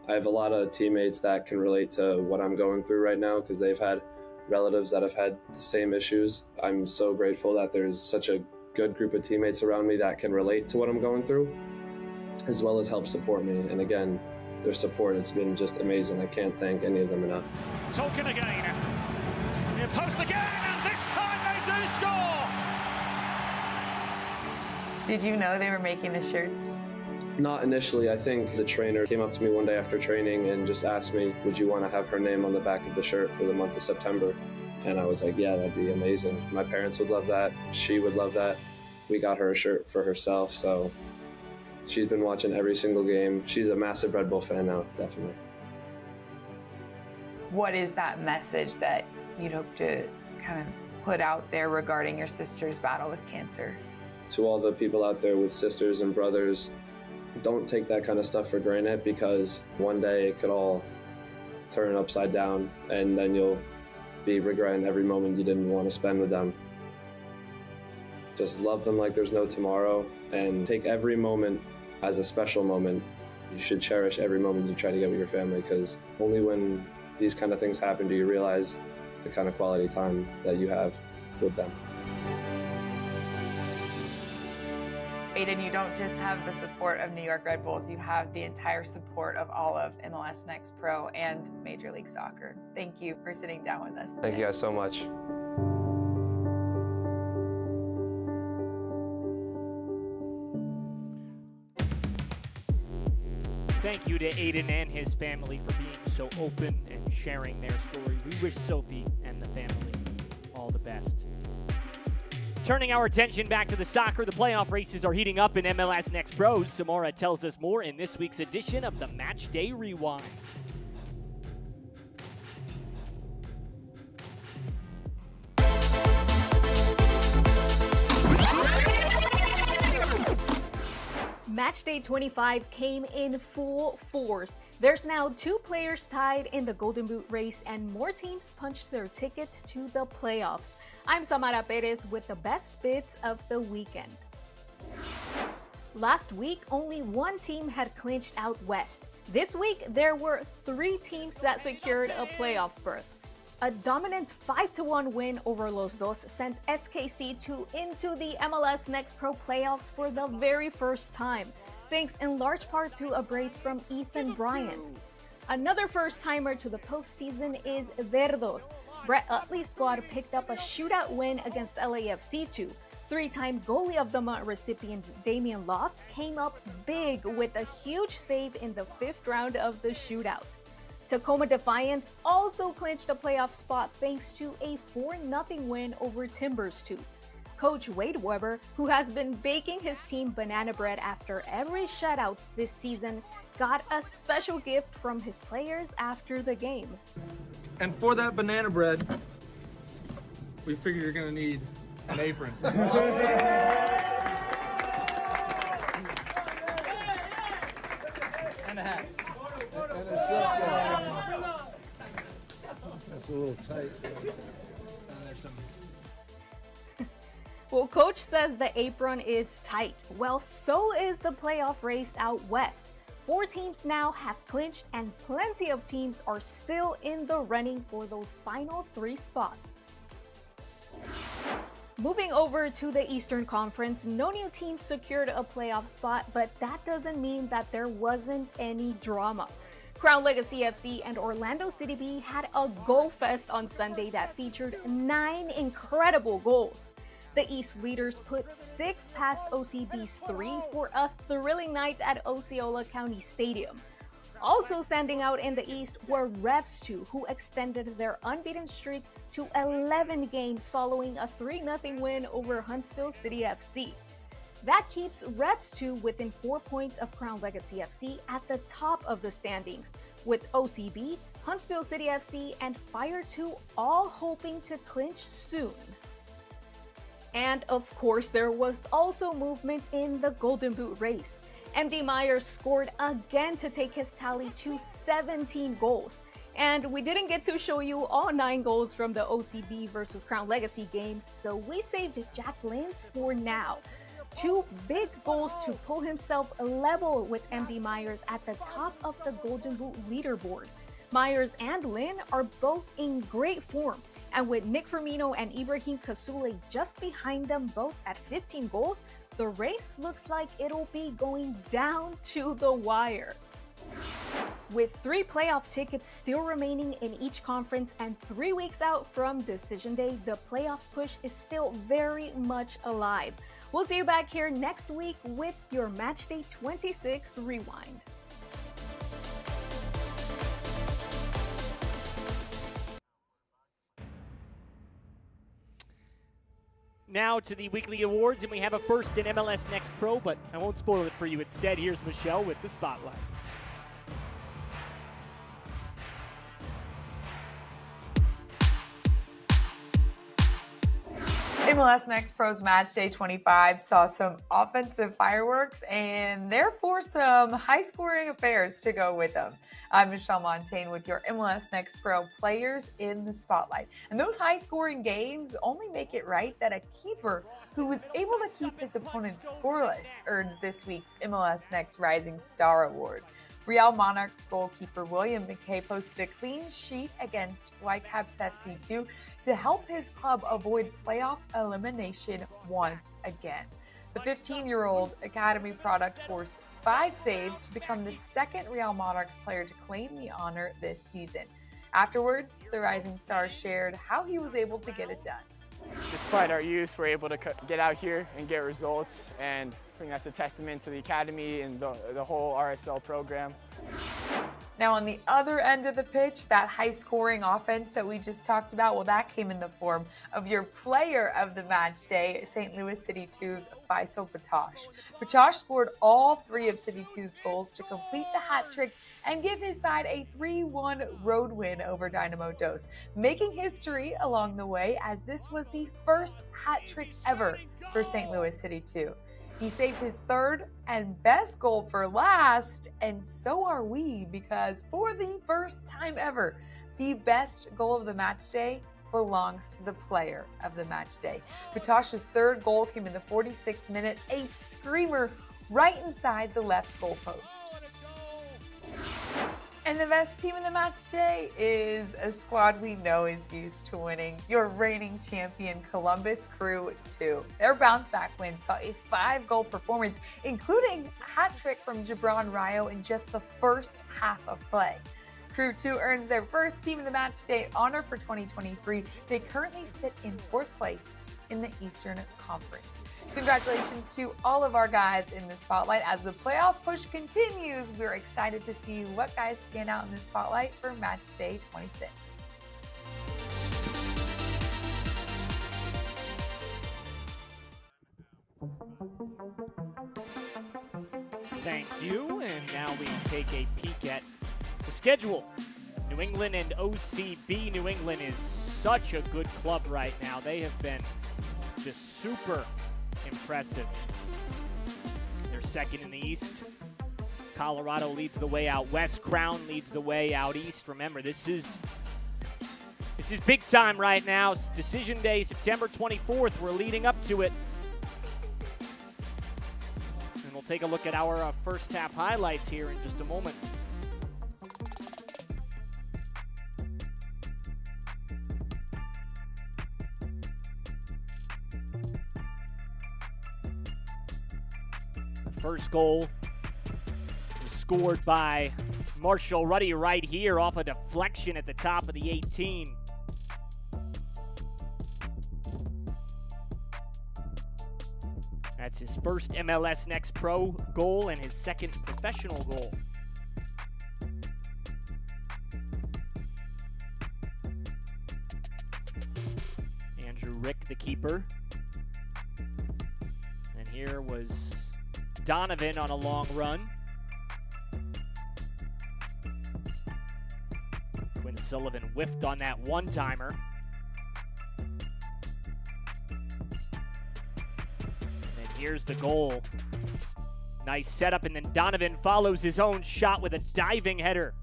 I have a lot of teammates that can relate to what I'm going through right now because they've had relatives that have had the same issues. I'm so grateful that there's such a good group of teammates around me that can relate to what I'm going through, as well as help support me. And again, their support, it's been just amazing. I can't thank any of them enough. Tolkien again. Near post again, and this time they do score! Did you know they were making the shirts? Not initially. I think the trainer came up to me one day after training and just asked me, would you want to have her name on the back of the shirt for the month of September? And I was like, yeah, that'd be amazing. My parents would love that. She would love that. We got her a shirt for herself, so she's been watching every single game. She's a massive Red Bull fan now, definitely. What is that message that you'd hope to kind of put out there regarding your sister's battle with cancer? To all the people out there with sisters and brothers, don't take that kind of stuff for granted, because one day it could all turn upside down and then you'll be regretting every moment you didn't want to spend with them. Just love them like there's no tomorrow and take every moment as a special moment. You should cherish every moment you try to get with your family, because only when these kind of things happen do you realize the kind of quality time that you have with them. Aiden, you don't just have the support of New York Red Bulls, you have the entire support of all of MLS Next Pro and Major League Soccer. Thank you for sitting down with us. Thank you guys so much. Thank you to Aiden and his family for being so open and sharing their story. We wish Sophie and the family all the best. Turning our attention back to the soccer, the playoff races are heating up in MLS Next Pros. Samara tells us more in this week's edition of the Match Day Rewind. Match Day 25 came in full force. There's now 2 players tied in the Golden Boot race and more teams punched their ticket to the playoffs. I'm Samara Perez with the best bits of the weekend. Last week, only 1 team had clinched out west. This week, there were 3 teams that secured a playoff berth. A dominant 5-1 win over Los Dos sent SKC2 into the MLS Next Pro playoffs for the very first time, thanks in large part to a brace from Ethan Bryant. Another first-timer to the postseason is Verdos. Brett Utley's squad picked up a shootout win against LAFC2. 3-time goalie of the month recipient Damian Loss came up big with a huge save in the 5th round of the shootout. Tacoma Defiance also clinched a playoff spot thanks to a 4-0 win over Timbers 2. Coach Wade Weber, who has been baking his team banana bread after every shutout this season, got a special gift from his players after the game. And for that banana bread, we figure you're gonna need an apron. And a hat. And a shirt. That's a little tight. Well, Coach says the apron is tight. Well, so is the playoff race out west. 4 teams now have clinched and plenty of teams are still in the running for those final 3 spots. Moving over to the Eastern Conference, no new team secured a playoff spot, but that doesn't mean that there wasn't any drama. Crown Legacy FC and Orlando City B had a goal fest on Sunday that featured 9 incredible goals. The East leaders put 6 past OCB's 3 for a thrilling night at Osceola County Stadium. Also standing out in the East were Revs 2, who extended their unbeaten streak to 11 games following a 3-0 win over Huntsville City FC. That keeps Revs 2 within 4 points of Crown Legacy FC at the top of the standings, with OCB, Huntsville City FC, and Fire 2 all hoping to clinch soon. And of course, there was also movement in the Golden Boot race. MD Myers scored again to take his tally to 17 goals. And we didn't get to show you all 9 goals from the OCB versus Crown Legacy game, so we saved Jack Lynn's for now. 2 big goals to pull himself level with MD Myers at the top of the Golden Boot leaderboard. Myers and Lynn are both in great form, and with Nick Firmino and Ibrahim Kasule just behind them both at 15 goals, the race looks like it'll be going down to the wire. With 3 playoff tickets still remaining in each conference and 3 weeks out from decision day, the playoff push is still very much alive. We'll see you back here next week with your Matchday 26 Rewind. Now to the weekly awards, and we have a first in MLS Next Pro, but I won't spoil it for you. Instead, here's Michelle with the spotlight. MLS Next Pro's Matchday 25 saw some offensive fireworks and therefore some high-scoring affairs to go with them. I'm Michelle Montaigne with your MLS Next Pro players in the spotlight. And those high-scoring games only make it right that a keeper who was able to keep his opponents scoreless earns this week's MLS Next Rising Star Award. Real Monarchs goalkeeper William McKay posted a clean sheet against Whitecaps FC 2 to help his club avoid playoff elimination once again. The 15-year-old academy product forced 5 saves to become the second Real Monarchs player to claim the honor this season. Afterwards, the Rising Star shared how he was able to get it done. Despite our youth, we're able to get out here and get results, and I think that's a testament to the academy and the whole RSL program. Now on the other end of the pitch, that high-scoring offense that we just talked about, well, that came in the form of your player of the match day, St. Louis City 2's Faisal Batosh. Batosh scored all 3 of City 2's goals to complete the hat trick and give his side a 3-1 road win over Dynamo Dos, making history along the way as this was the first hat trick ever for St. Louis City 2. He saved his 3rd and best goal for last, and so are we, because for the first time ever, the best goal of the match day belongs to the player of the match day. Batosh's 3rd goal came in the 46th minute, a screamer right inside the left goal post. And the best team in the match day is a squad we know is used to winning. Your reigning champion, Columbus Crew 2. Their bounce-back win saw a 5-goal performance, including a hat trick from Gibran Rayo in just the first half of play. Crew 2 earns their first team in the match day honor for 2023. They currently sit in 4th place in the Eastern Conference. Congratulations to all of our guys in the spotlight. As the playoff push continues, we're excited to see what guys stand out in the spotlight for match day 26. Thank you, and now we take a peek at the schedule. New England and OCB. New England is such a good club right now. They have been just super impressive. They're second in the East. Colorado leads the way out west. Crown leads the way out east. Remember, this is big time right now. It's decision day, September 24th. We're leading up to it. And we'll take a look at our first half highlights here in just a moment. First goal was scored by Marshall Ruddy right here off a deflection at the top of the 18. That's his first MLS Next Pro goal and his 2nd professional goal. Andrew Rick, the keeper. And here was Donovan on a long run. Sullivan whiffed on that one-timer. And here's the goal. Nice setup, and then Donovan follows his own shot with a diving header.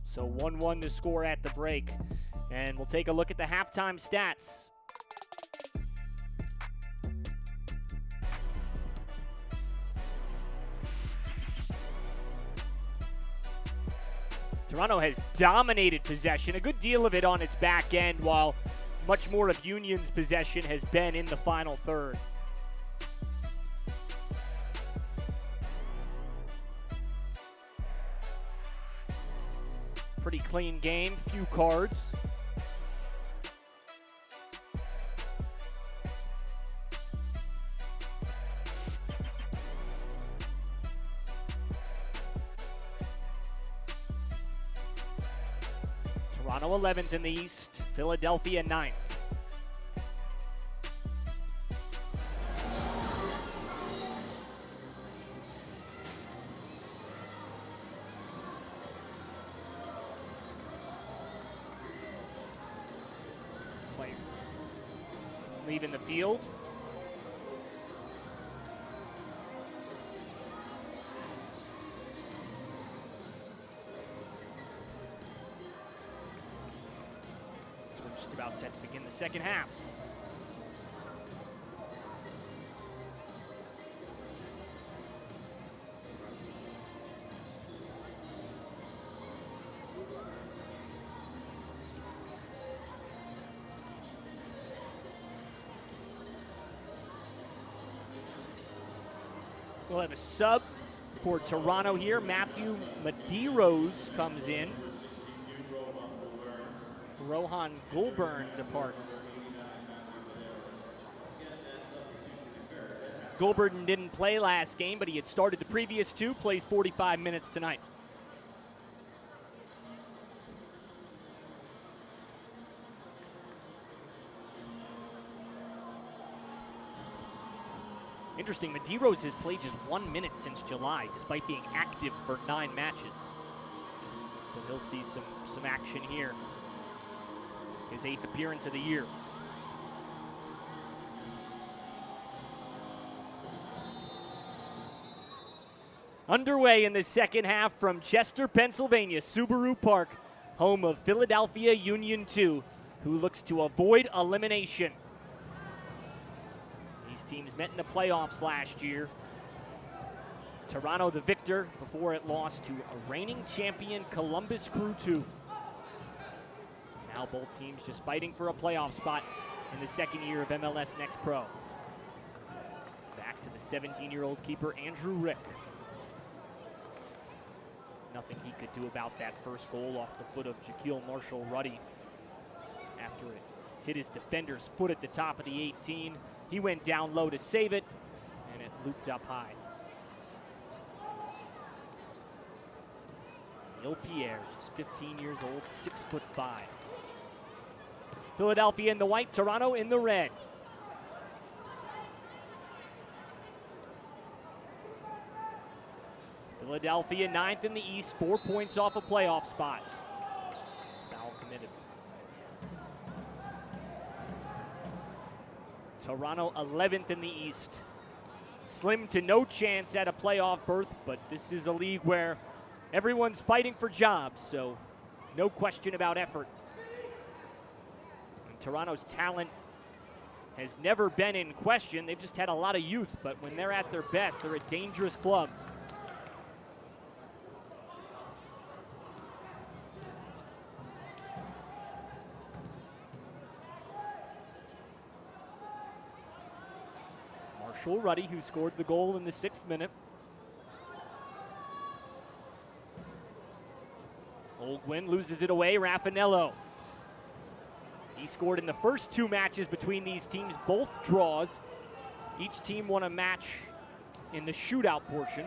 So 1-1 to score at the break. And we'll take a look at the halftime stats. Toronto has dominated possession, a good deal of it on its back end, while much more of Union's possession has been in the final third. Pretty clean game, few cards. Toronto 11th in the East, Philadelphia 9th. Player leaving the field. Just about set to begin the second half. We'll have a sub for Toronto here. Matthew Medeiros comes in. Rohan Goulburn departs. Goulburn didn't play last game, but he had started the previous two, plays 45 minutes tonight. Interesting, Medeiros has played just 1 minute since July, despite being active for 9 matches. So he'll see some action here. His 8th appearance of the year. Underway in the second half from Chester, Pennsylvania, Subaru Park, home of Philadelphia Union 2, who looks to avoid elimination. These teams met in the playoffs last year. Toronto the victor before it lost to a reigning champion Columbus Crew 2. Now both teams just fighting for a playoff spot in the second year of MLS Next Pro. Back to the 17-year-old keeper, Andrew Rick. Nothing he could do about that first goal off the foot of Jaquil Marshall-Ruddy. After it hit his defender's foot at the top of the 18, he went down low to save it, and it looped up high. Neil Pierre, just 15 years old, 6'5". Philadelphia in the white, Toronto in the red. Philadelphia 9th in the East, 4 points off a playoff spot. Foul committed. Toronto 11th in the East. Slim to no chance at a playoff berth, but this is a league where everyone's fighting for jobs, so no question about effort. Toronto's talent has never been in question. They've just had a lot of youth, but when they're at their best, they're a dangerous club. Marshall-Ruddy, who scored the goal in the 6th minute. Olguin loses it away, Raffanello. He scored in the first 2 matches between these teams, both draws. Each team won a match in the shootout portion.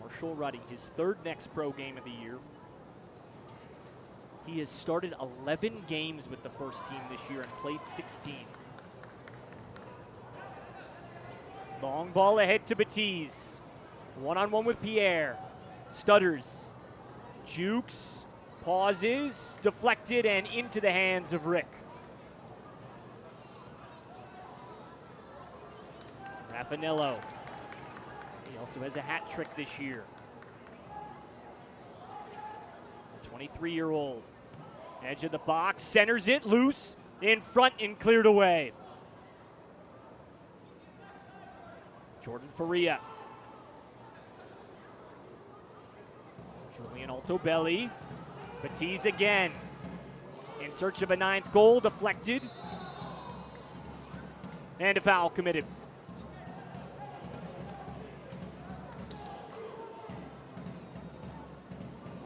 Marshall-Ruddy, his 3rd Next Pro game of the year. He has started 11 games with the first team this year and played 16. Long ball ahead to Batiz. One-on-one with Pierre. Stutters. Jukes. Pauses. Deflected and into the hands of Rick. Raffanello. He also has a hat trick this year. The 23-year-old. Edge of the box. Centers it. Loose. In front and cleared away. Jordan Faria. Julian Altobelli. Batiz again. In search of a 9th goal. Deflected. And a foul committed.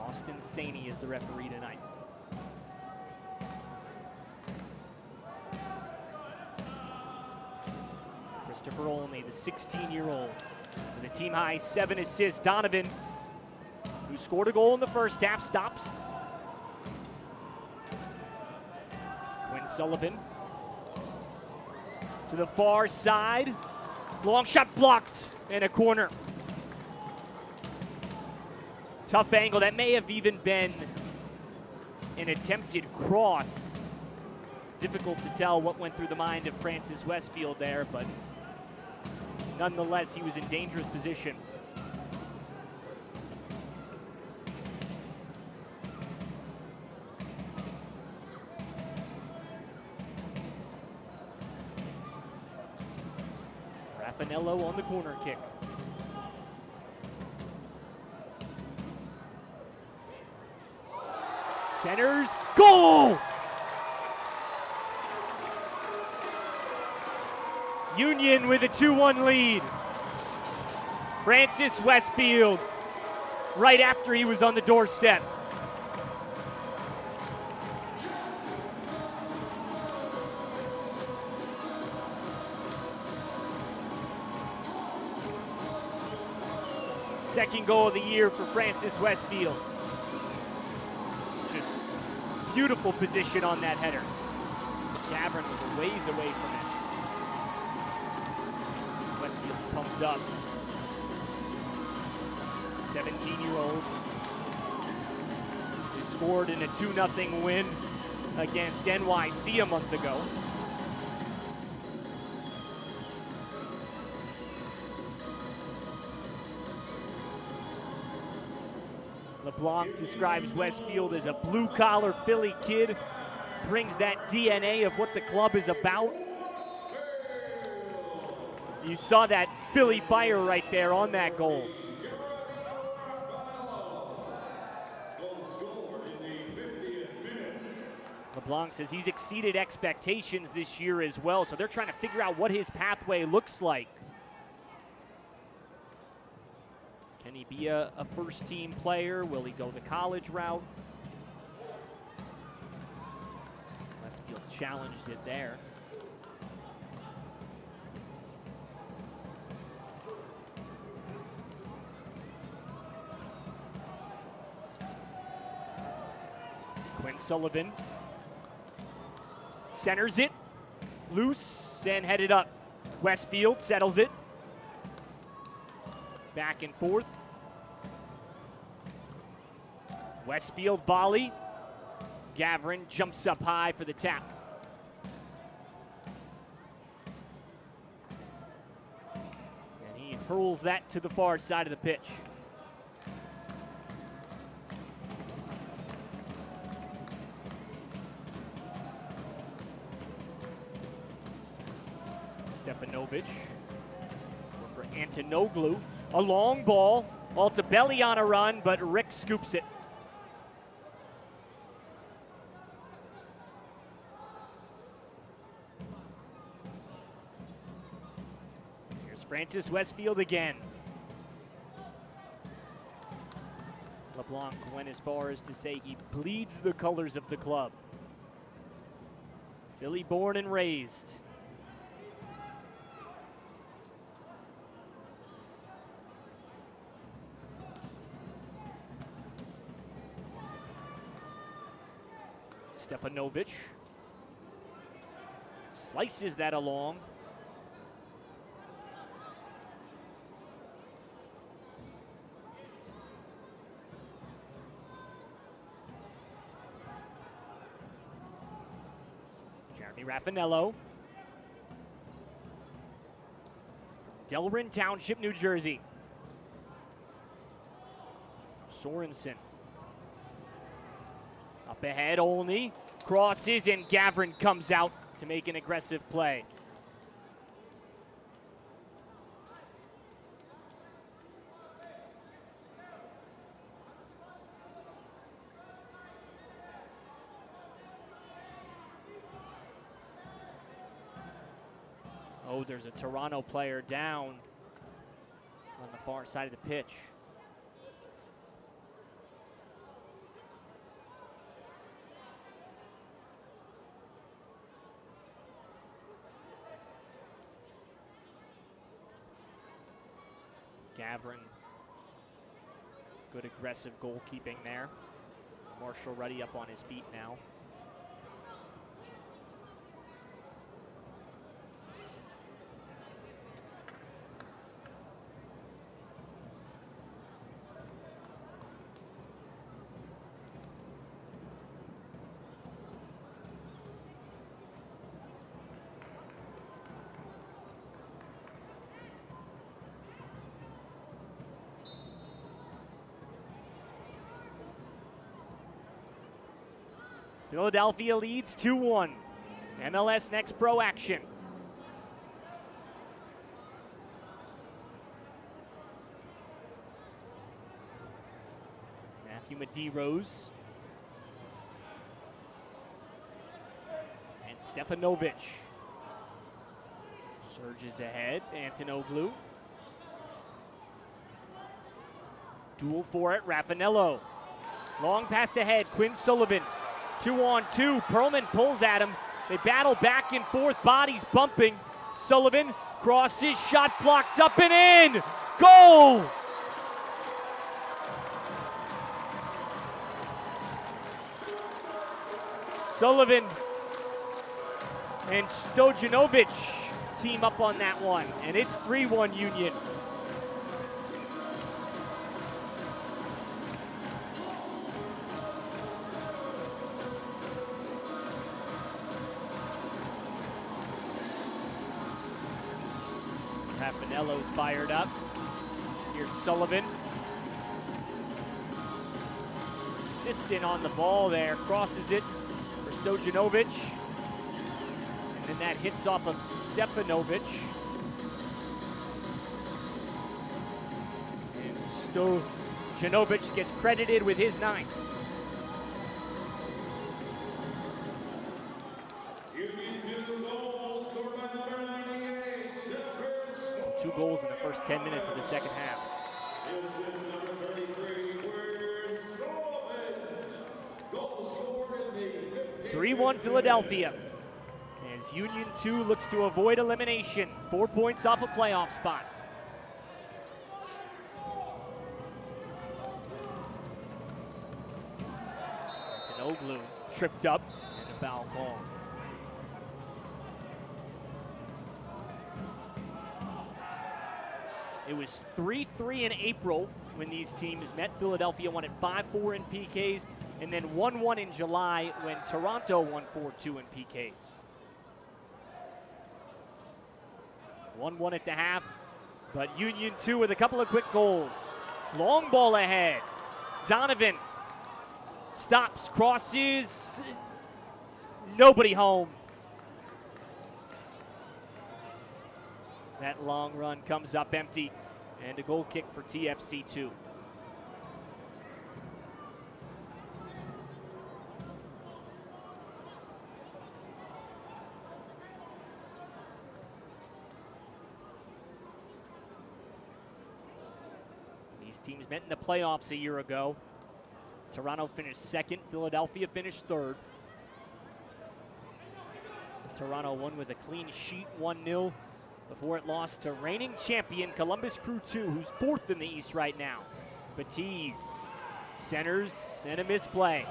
Austin Saney is the referee tonight. Christopher Olney, the 16-year-old, with a team-high 7 assists. Donovan, who scored a goal in the first half, stops. Quinn Sullivan to the far side. Long shot blocked and a corner. Tough angle. That may have even been an attempted cross. Difficult to tell what went through the mind of Francis Westfield there, but nonetheless, he was in dangerous position. Raffanello on the corner kick. Centers, goal! Union with a 2-1 lead. Francis Westfield, right after he was on the doorstep. Second goal of the year for Francis Westfield. Just beautiful position on that header. Gavin was a ways away from it. Westfield pumped up. 17-year-old who scored in a 2-0 win against NYC a month ago. LeBlanc describes Westfield as a blue-collar Philly kid, brings that DNA of what the club is about. You saw that Philly fire right there on that goal. LeBlanc says he's exceeded expectations this year as well, so they're trying to figure out what his pathway looks like. Can he be a first-team player? Will he go the college route? Westfield challenged it there. Quinn Sullivan centers it, loose and headed up. Westfield settles it. Back and forth. Westfield volley. Gavrin jumps up high for the tap. And he hurls that to the far side of the pitch. Stefanovic for Antonoglu. A long ball. Altobelli on a run, but Rick scoops it. Here's Francis Westfield again. LeBlanc went as far as to say he bleeds the colors of the club. Philly born and raised. Stefanovic slices that along. Raffanello. Delrin Township, New Jersey. Sorensen. Up ahead, Olney. Crosses, and Gavrin comes out to make an aggressive play. Oh, there's a Toronto player down on the far side of the pitch. Gavrin, good aggressive goalkeeping there. Marshall Ruddy up on his feet now. Philadelphia leads 2-1. MLS Next Pro action. Matthew Medeiros. And Stefanovic. Surges ahead, Antonoglu. Duel for it, Raffanello. Long pass ahead, Quinn Sullivan. 2-on-2, Perlman pulls at him. They battle back and forth, bodies bumping. Sullivan crosses, shot blocked up and in. Goal! Sullivan and Stojanovic team up on that one, and it's 3-1 Union. Raffanello's fired up. Here's Sullivan. Assistant on the ball there, crosses it for Stojanovic. And then that hits off of Stefanovic. And Stojanovic gets credited with his 9th. Two goals in the first 10 minutes of the second half. 3-1 Philadelphia. As Union 2 looks to avoid elimination. 4 points off a playoff spot. Antonoglu tripped up and a foul call. It was 3-3 in April when these teams met. Philadelphia won at 5-4 in PKs, and then 1-1 in July when Toronto won 4-2 in PKs. 1-1 at the half, but Union 2 with a couple of quick goals. Long ball ahead. Donovan stops, crosses, nobody home. That long run comes up empty, and a goal kick for TFC 2. These teams met in the playoffs a year ago. Toronto finished second, Philadelphia finished third. Toronto won with a clean sheet, 1-0. Before it lost to reigning champion Columbus Crew 2, who's 4th in the East right now. Batiz centers and a misplay.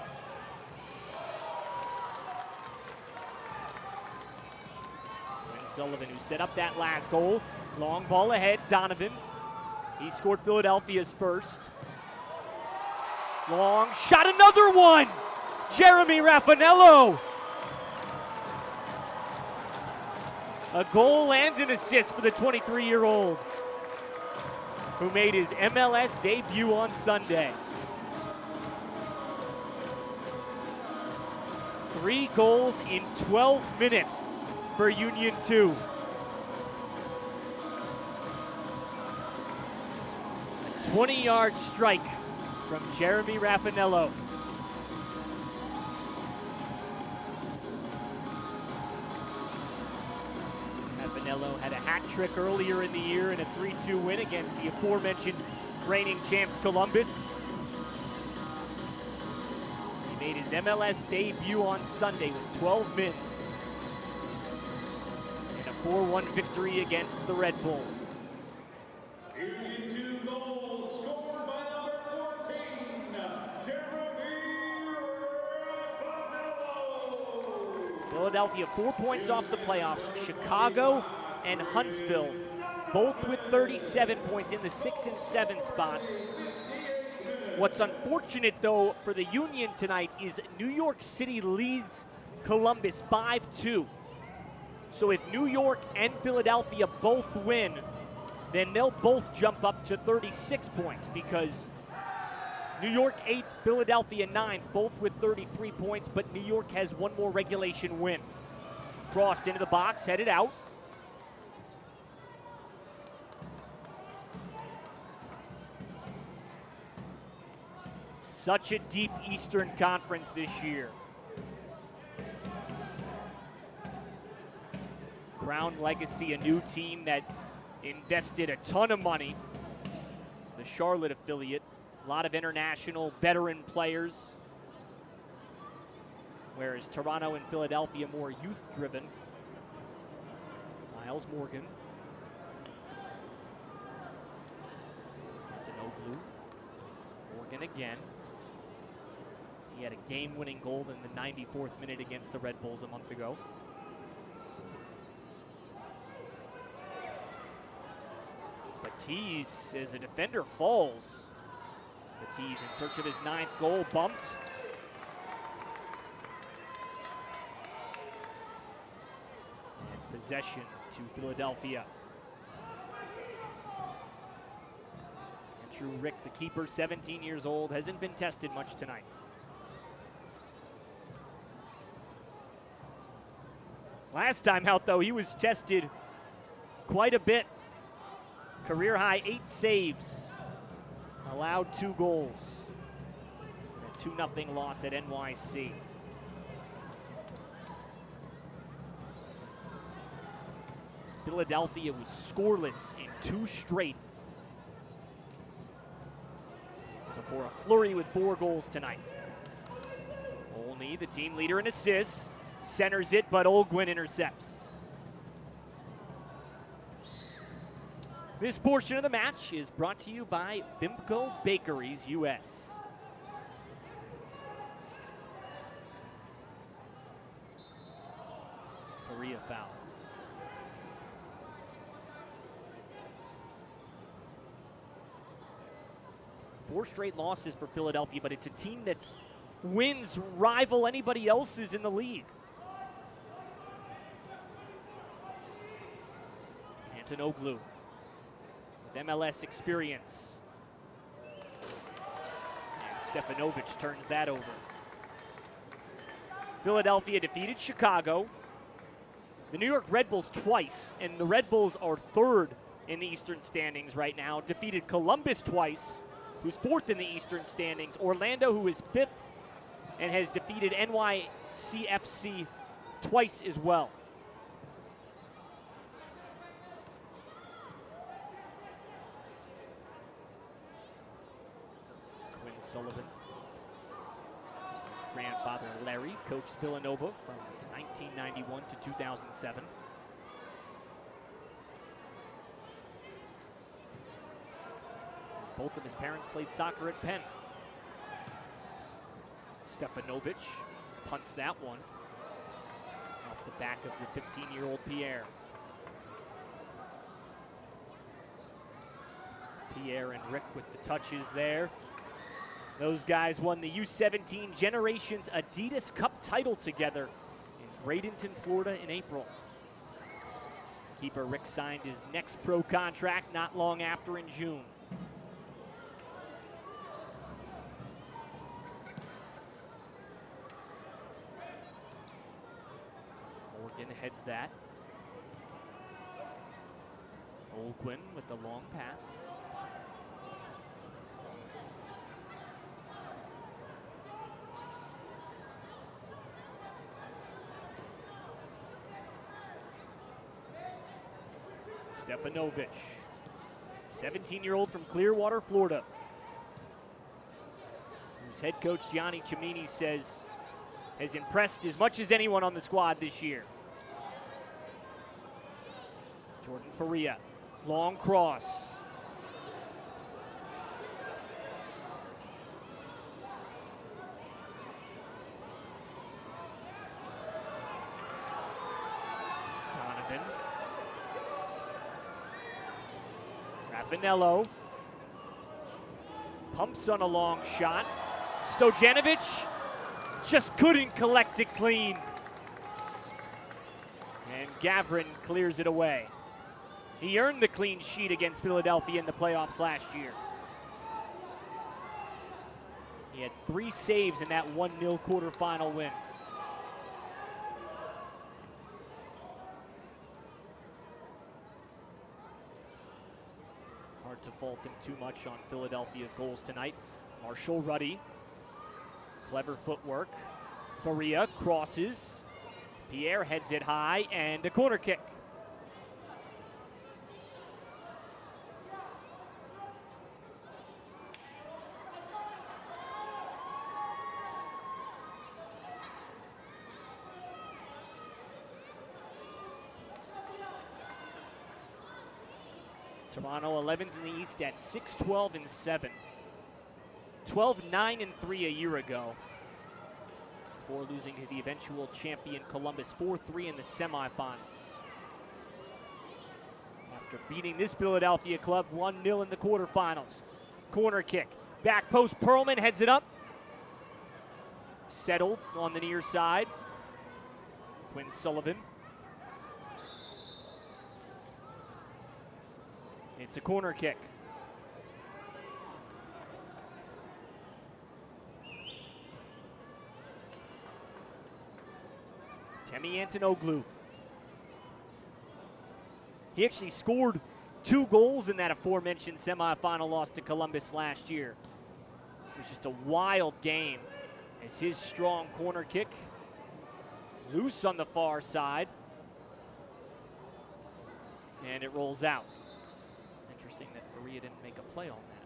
Quinn Sullivan, who set up that last goal. Long ball ahead, Donovan. He scored Philadelphia's first. Long shot, another one! Jeremy Raffanello. A goal and an assist for the 23-year-old who made his MLS debut on Sunday. 3 goals in 12 minutes for Union 2. A 20-yard strike from Jeremy Raffanello. Raffanello had a hat trick earlier in the year in a 3-2 win against the aforementioned reigning champs Columbus. He made his MLS debut on Sunday with 12 wins and a 4-1 victory against the Red Bulls. Union 2 goals scored by number 14, Jeremy Raffanello. Philadelphia 4 points off the playoffs. Chicago and Huntsville both with 37 points in the 6 and 7 spots. What's unfortunate, though, for the Union tonight is New York City leads Columbus 5-2. So if New York and Philadelphia both win, then they'll both jump up to 36 points because New York 8th, Philadelphia 9th, both with 33 points, but New York has one more regulation win. Crossed into the box, headed out. Such a deep Eastern Conference this year. Crown Legacy, a new team that invested a ton of money. The Charlotte affiliate, a lot of international veteran players. Whereas Toronto and Philadelphia more youth-driven. Miles Morgan. That's an Oglu. Morgan again. He had a game-winning goal in the 94th minute against the Red Bulls a month ago. Batiste, as a defender, falls. Batiste in search of his 9th goal, bumped. And possession to Philadelphia. Andrew Rick, the keeper, 17 years old, hasn't been tested much tonight. Last time out, though, he was tested quite a bit. Career high 8 saves, allowed 2 goals. And a 2-0 loss at NYC. Philadelphia was scoreless in 2 straight before a flurry with 4 goals tonight. Olney, the team leader in assists, centers it, but Olguin intercepts. This portion of the match is brought to you by Bimco Bakeries US. Faria foul. Four straight losses for Philadelphia, but it's a team that's wins rival anybody else's in the league. Antonoglu with MLS experience. And Stefanovic turns that over. Philadelphia defeated Chicago, the New York Red Bulls twice, and the Red Bulls are 3rd in the Eastern standings right now. Defeated Columbus twice, who's 4th in the Eastern standings. Orlando, who is 5th, and has defeated NYCFC twice as well. Quinn Sullivan. His grandfather Larry coached Villanova from 1991 to 2007. Both of his parents played soccer at Penn. Stefanovic punts that one off the back of the 15-year-old Pierre. Pierre and Rick with the touches there. Those guys won the U17 Generations Adidas Cup title together in Bradenton, Florida in April. Keeper Rick signed his next pro contract not long after in June. Morgan heads that. Olquin with the long pass. Stefanovic, 17-year-old from Clearwater, Florida, whose head coach Gianni Cimini says has impressed as much as anyone on the squad this year. Jordan Faria, long cross. Donovan. Raffanello pumps on a long shot. Stojanovic just couldn't collect it clean. And Gavrin clears it away. He earned the clean sheet against Philadelphia in the playoffs last year. He had 3 saves in that 1-0 quarterfinal win. Hard to fault him too much on Philadelphia's goals tonight. Marshall Ruddy, clever footwork. Faria crosses. Pierre heads it high, and a corner kick. Toronto 11th in the East at 6-12-7. 12-9-3 a year ago, before losing to the eventual champion Columbus 4-3 in the semifinals. After beating this Philadelphia club 1-0 in the quarterfinals. Corner kick, back post, Perlman heads it up. Settled on the near side. Quinn Sullivan. It's a corner kick. Temi Antonoglu. He actually scored 2 goals in that aforementioned semifinal loss to Columbus last year. It was just a wild game as his strong corner kick, loose on the far side, and it rolls out. Interesting that Faria didn't make a play on that.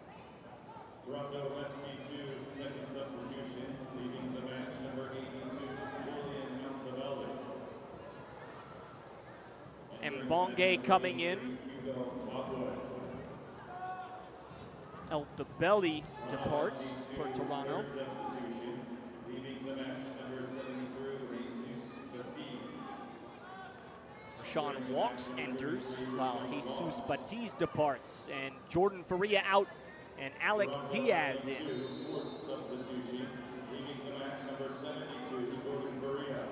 Toronto FC2, second substitution, leaving the match number 82, Julian Montebello. And Bonge coming in. El Tabelli departs for Toronto. Substitution, leaving the match number 73, Jesus Baptiste. Rashawn Walks enters while Jesus Baptiste departs, and Jordan Faria out and Alec Diaz in. Substitution, leaving the match number 72, Jordan Faria.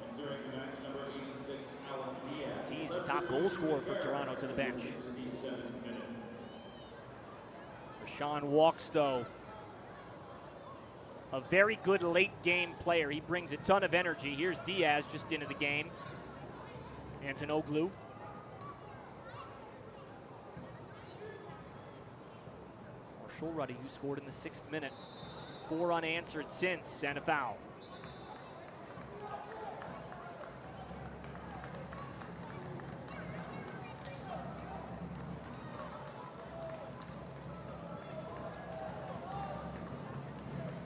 Entering the match number 86, Alec Diaz. He's the top goal scorer for Toronto to the bench. 67th minute. Rashawn Walks, though, a very good late game player. He brings a ton of energy. Here's Diaz just into the game. Antonoglu. Marshall Ruddy, who scored in the 6th minute. 4 unanswered since, and a foul.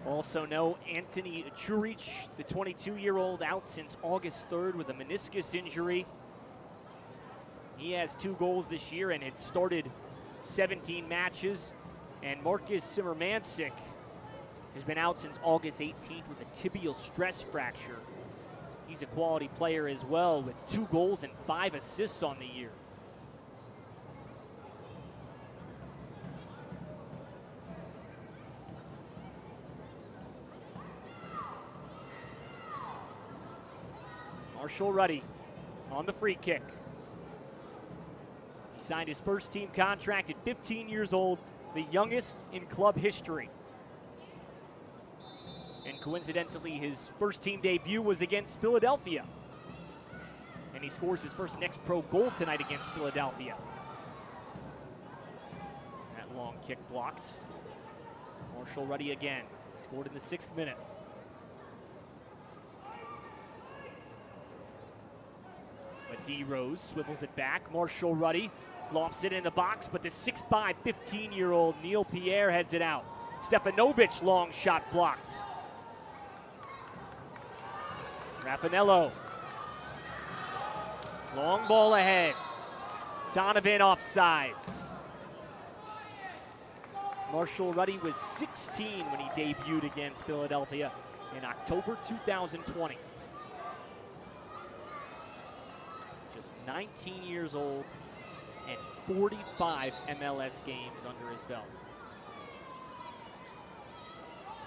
Also no Anthony Churich, the 22-year-old, out since August 3rd with a meniscus injury. He has 2 goals this year and had started 17 matches. And Marcus Simmermansik has been out since August 18th with a tibial stress fracture. He's a quality player as well, with 2 goals and 5 assists on the year. Marshall Ruddy on the free kick. He signed his first team contract at 15 years old, the youngest in club history. And coincidentally, his first team debut was against Philadelphia. And he scores his first next pro goal tonight against Philadelphia. That long kick blocked. Marshall Ruddy again. Scored in the 6th minute. D. Rose swivels it back. Marshall Ruddy lofts it in the box, but the 6'5", 15-year-old Neil Pierre heads it out. Stefanovic, long shot blocked. Raffanello. Long ball ahead. Donovan offsides. Marshall Ruddy was 16 when he debuted against Philadelphia in October 2020. Just 19 years old and 45 MLS games under his belt.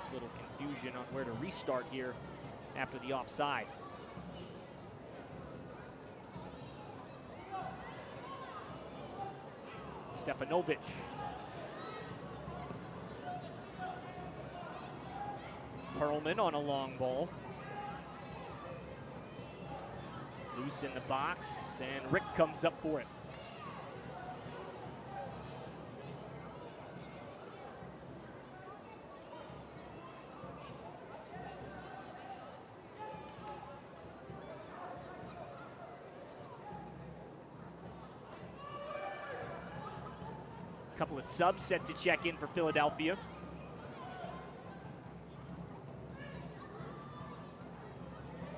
A little confusion on where to restart here after the offside. Stefanovic. Perlman on a long ball. Loose in the box, and Rick comes up for it. A couple of subs set to check in for Philadelphia.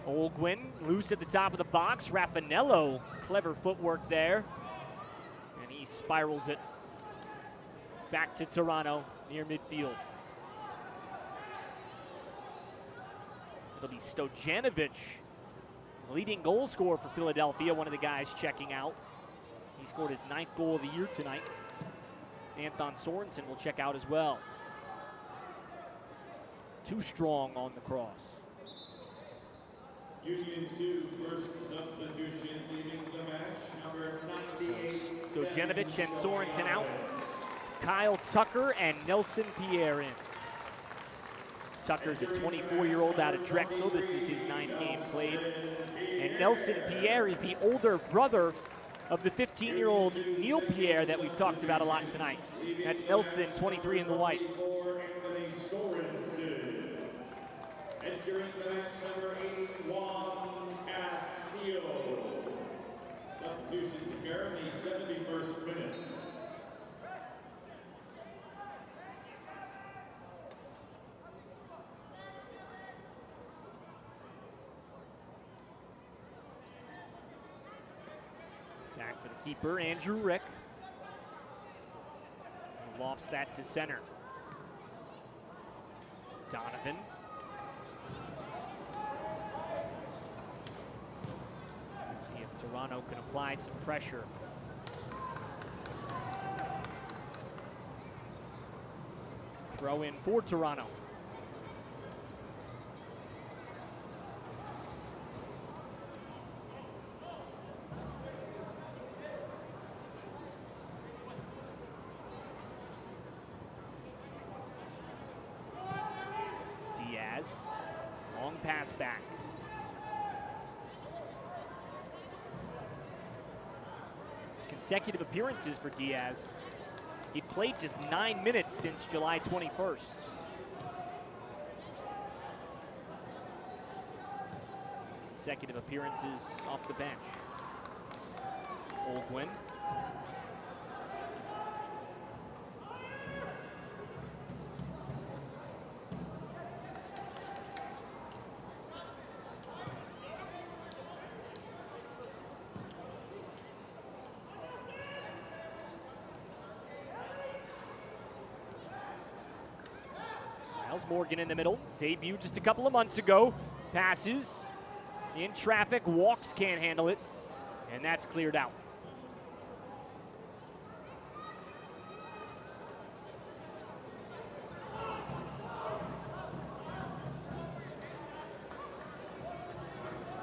Olguin loose at the top of the box. Raffanello, clever footwork there. And he spirals it back to Toronto near midfield. It'll be Stojanovic, leading goal scorer for Philadelphia, one of the guys checking out. He scored his 9th goal of the year tonight. Anton Sorensen will check out as well. Too strong on the cross. Union 2, first substitution, leaving the match, number 98. So Stojanovic and Sorensen out. Kyle Tucker and Nelson Pierre in. Tucker's a 24-year-old out of Drexel. This is his 9th game played. And Nelson Pierre is the older brother of the 15-year-old Neil Pierre that we've talked about a lot tonight. That's Nelson, 23 in the white. Entering the match, number 81, Castillo. Substitutions occur in the 71st minute. Back for the keeper, Andrew Rick. Lofts that to center. Donovan. See if Toronto can apply some pressure. Throw in for Toronto. Diaz, long pass back. Consecutive appearances for Diaz. He played just 9 minutes since July 21st. Consecutive appearances off the bench. Olguin. Morgan in the middle, debuted just a couple of months ago. Passes in traffic, walks, can't handle it, and that's cleared out.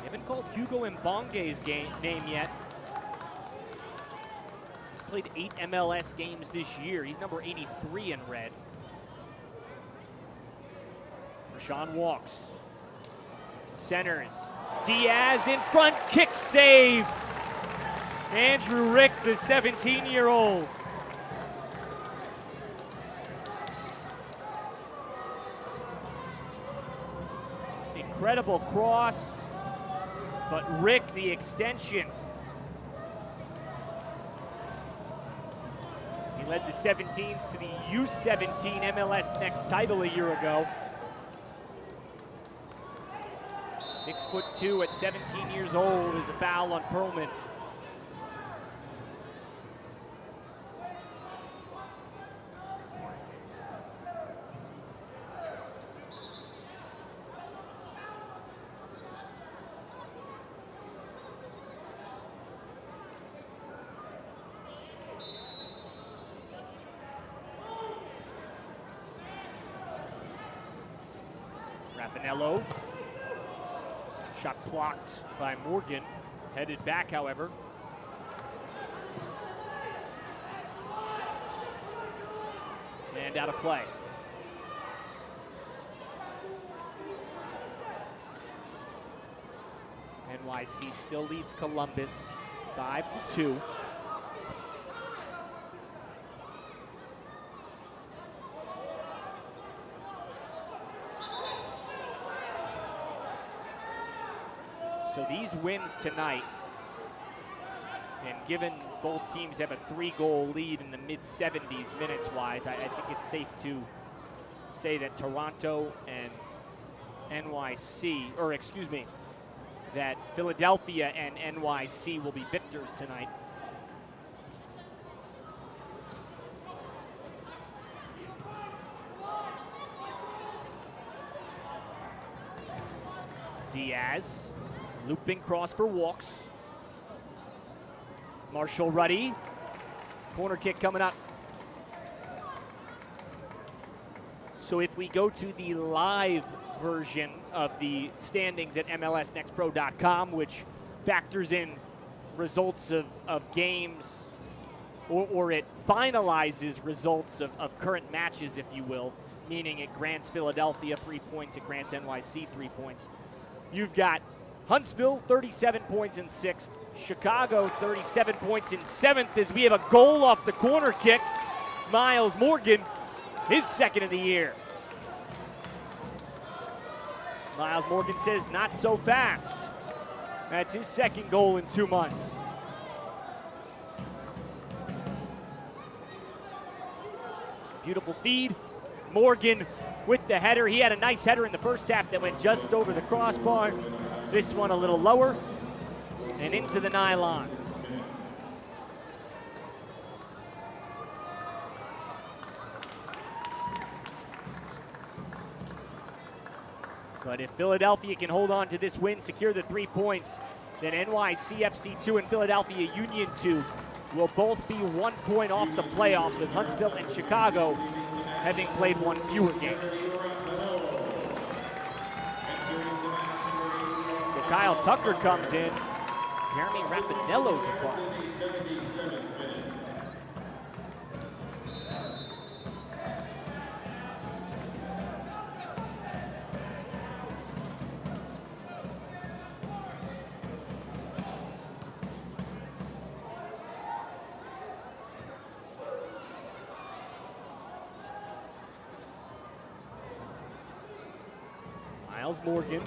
Haven't called Hugo Mbonge's name yet. He's played 8 MLS games this year. He's number 83 in red. Rashawn walks. Centers. Diaz in front, kick save. Andrew Rick, the 17-year-old. Incredible cross, but Rick, the extension. He led the 17s to the U17 MLS Next title a year ago. 6'2" at 17 years old is a foul on Perlman. Raffanello. Shot blocked by Morgan. Headed back, however. And out of play. NYC still leads Columbus 5-2. So these wins tonight, and given both teams have a 3-goal lead in the mid-70s minutes-wise, I think it's safe to say that Toronto and NYC, or excuse me, that Philadelphia and NYC will be victors tonight. Diaz. Looping cross for Walks. Marshall Ruddy. Corner kick coming up. So if we go to the live version of the standings at MLSNextPro.com, which factors in results of games, or it finalizes results of current matches, if you will, meaning it grants Philadelphia 3 points, it grants NYC 3 points. You've got Huntsville, 37 points in 6th. Chicago, 37 points in 7th, as we have a goal off the corner kick. Miles Morgan, his 2nd of the year. Miles Morgan says, not so fast. That's his 2nd goal in 2 months. Beautiful feed. Morgan with the header. He had a nice header in the first half that went just over the crossbar. This one a little lower and into the nylon. But if Philadelphia can hold on to this win, secure the 3 points, then NYCFC 2 and Philadelphia Union 2 will both be 1 point off the playoffs, with Huntsville and Chicago having played one fewer game. Kyle Tucker comes in. Jeremy Raffanello departs. Miles Morgan.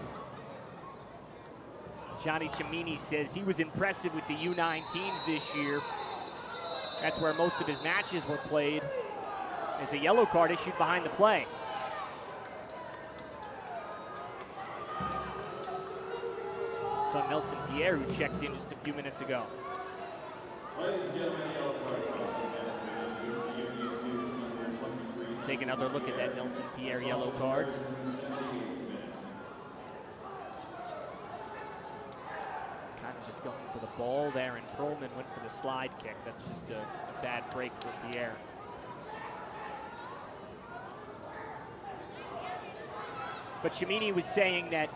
Johnny Cimini says he was impressive with the U19s this year. That's where most of his matches were played. As a yellow card issued behind the play. It's on Nelson Pierre, who checked in just a few minutes ago. Ladies and gentlemen, yellow card caution has been issued to Union 2's number 23. Take another look at that Nelson Pierre yellow card. Just going for the ball there, and Perlman went for the slide kick. That's just a bad break for Pierre. But Cimini was saying that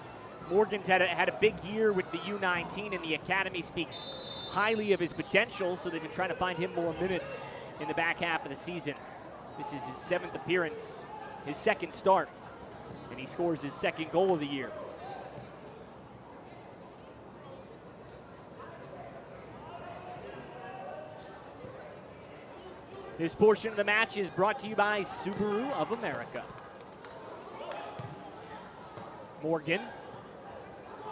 Morgan's had a big year with the U19, and the academy speaks highly of his potential, so they've been trying to find him more minutes in the back half of the season. This is his 7th appearance, his 2nd start, and he scores his 2nd goal of the year. This portion of the match is brought to you by Subaru of America. Morgan.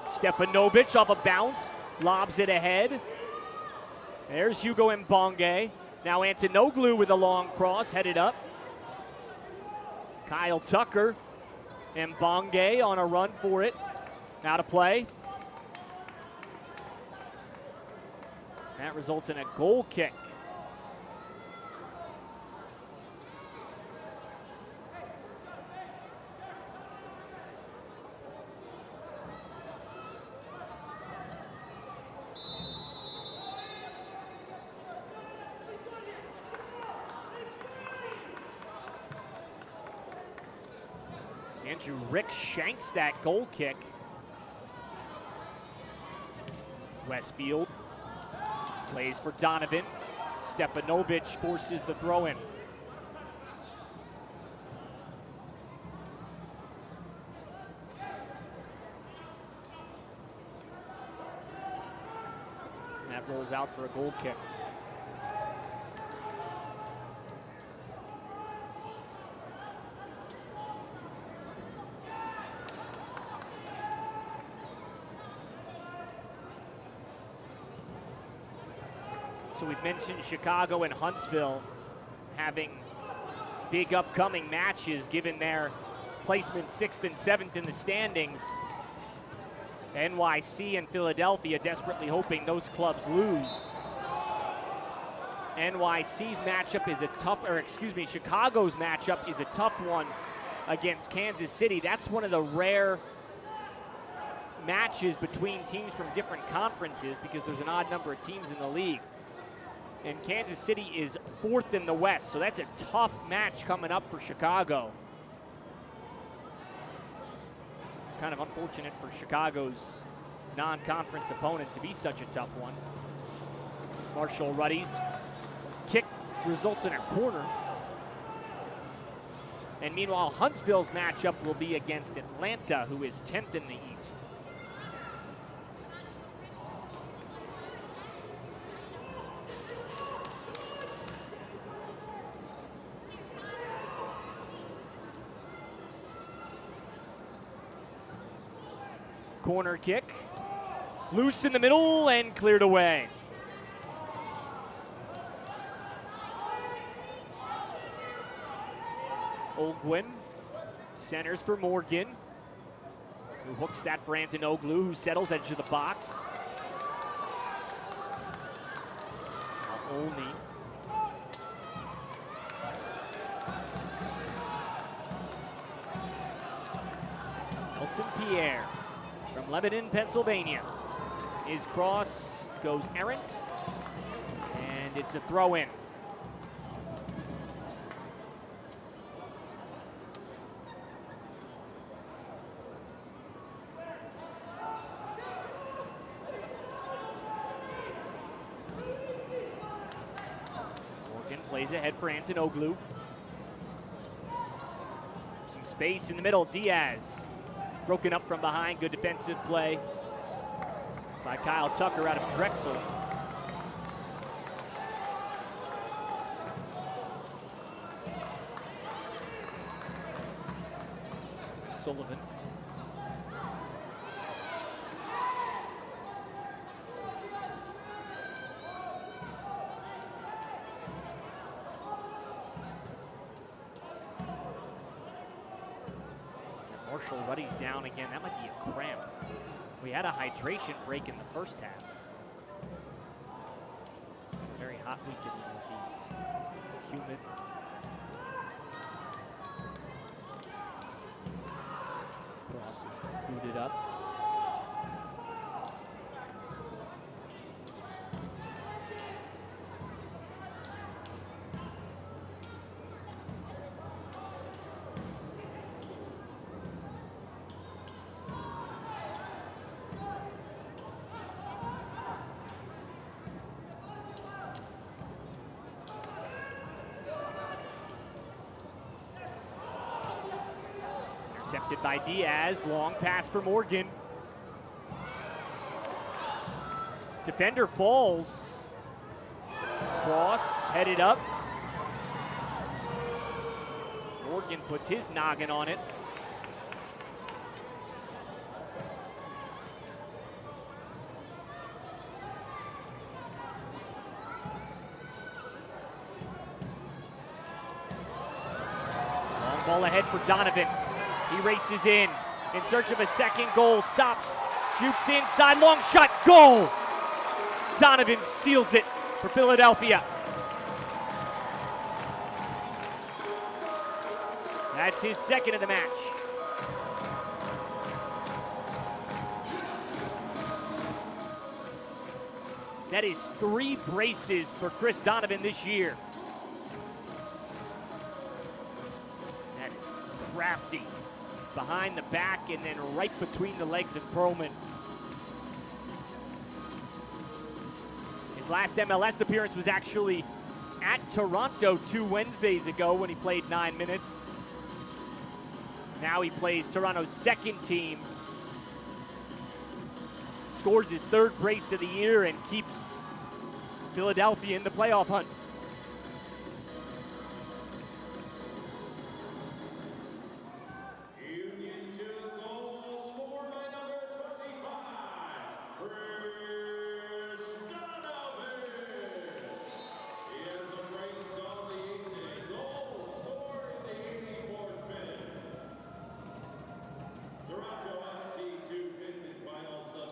Stefanovic off a bounce, lobs it ahead. There's Hugo Mbonge. Now Antonoglu with a long cross, headed up. Kyle Tucker. Mbonge on a run for it. Now to play. That results in a goal kick. Andrew Rick shanks that goal kick. Westfield plays for Donovan. Stefanovic forces the throw in. And that rolls out for a goal kick. So we've mentioned Chicago and Huntsville having big upcoming matches given their placement 6th and 7th in the standings. NYC and Philadelphia desperately hoping those clubs lose. NYC's matchup is a tough, Chicago's matchup is a tough one against Kansas City. That's one of the rare matches between teams from different conferences because there's an odd number of teams in the league. And Kansas City is 4th in the West, so that's a tough match coming up for Chicago. Kind of unfortunate for Chicago's non-conference opponent to be such a tough one. Marshall Ruddy's kick results in a corner. And meanwhile, Huntsville's matchup will be against Atlanta, who is 10th in the East. Corner kick, loose in the middle and cleared away. Olgwin centers for Morgan, who hooks that for Antonoglu, who settles edge of the box. Olney. Nelson Pierre from Lebanon, Pennsylvania. His cross goes errant, and it's a throw-in. Morgan plays ahead for Antonoglu. Some space in the middle, Diaz. Broken up from behind, good defensive play by Kyle Tucker out of Drexel. Sullivan. Marshall Ruddy's down again. That might be a cramp. We had a hydration break in the first half. Very hot week in the Northeast. Humid. Cross is booted up. Intercepted by Diaz, long pass for Morgan. Defender falls. Cross, headed up. Morgan puts his noggin on it. Long ball ahead for Donovan. He races in search of a second goal, stops, shoots inside, long shot, goal! Donovan seals it for Philadelphia. That's his second of the match. That is 3 braces for Chris Donovan this year. That is crafty. Behind the back and then right between the legs of Perlman. His last MLS appearance was actually at Toronto 2 Wednesdays ago when he played 9 minutes. Now he plays Toronto's second team. Scores his 3rd brace of the year and keeps Philadelphia in the playoff hunt.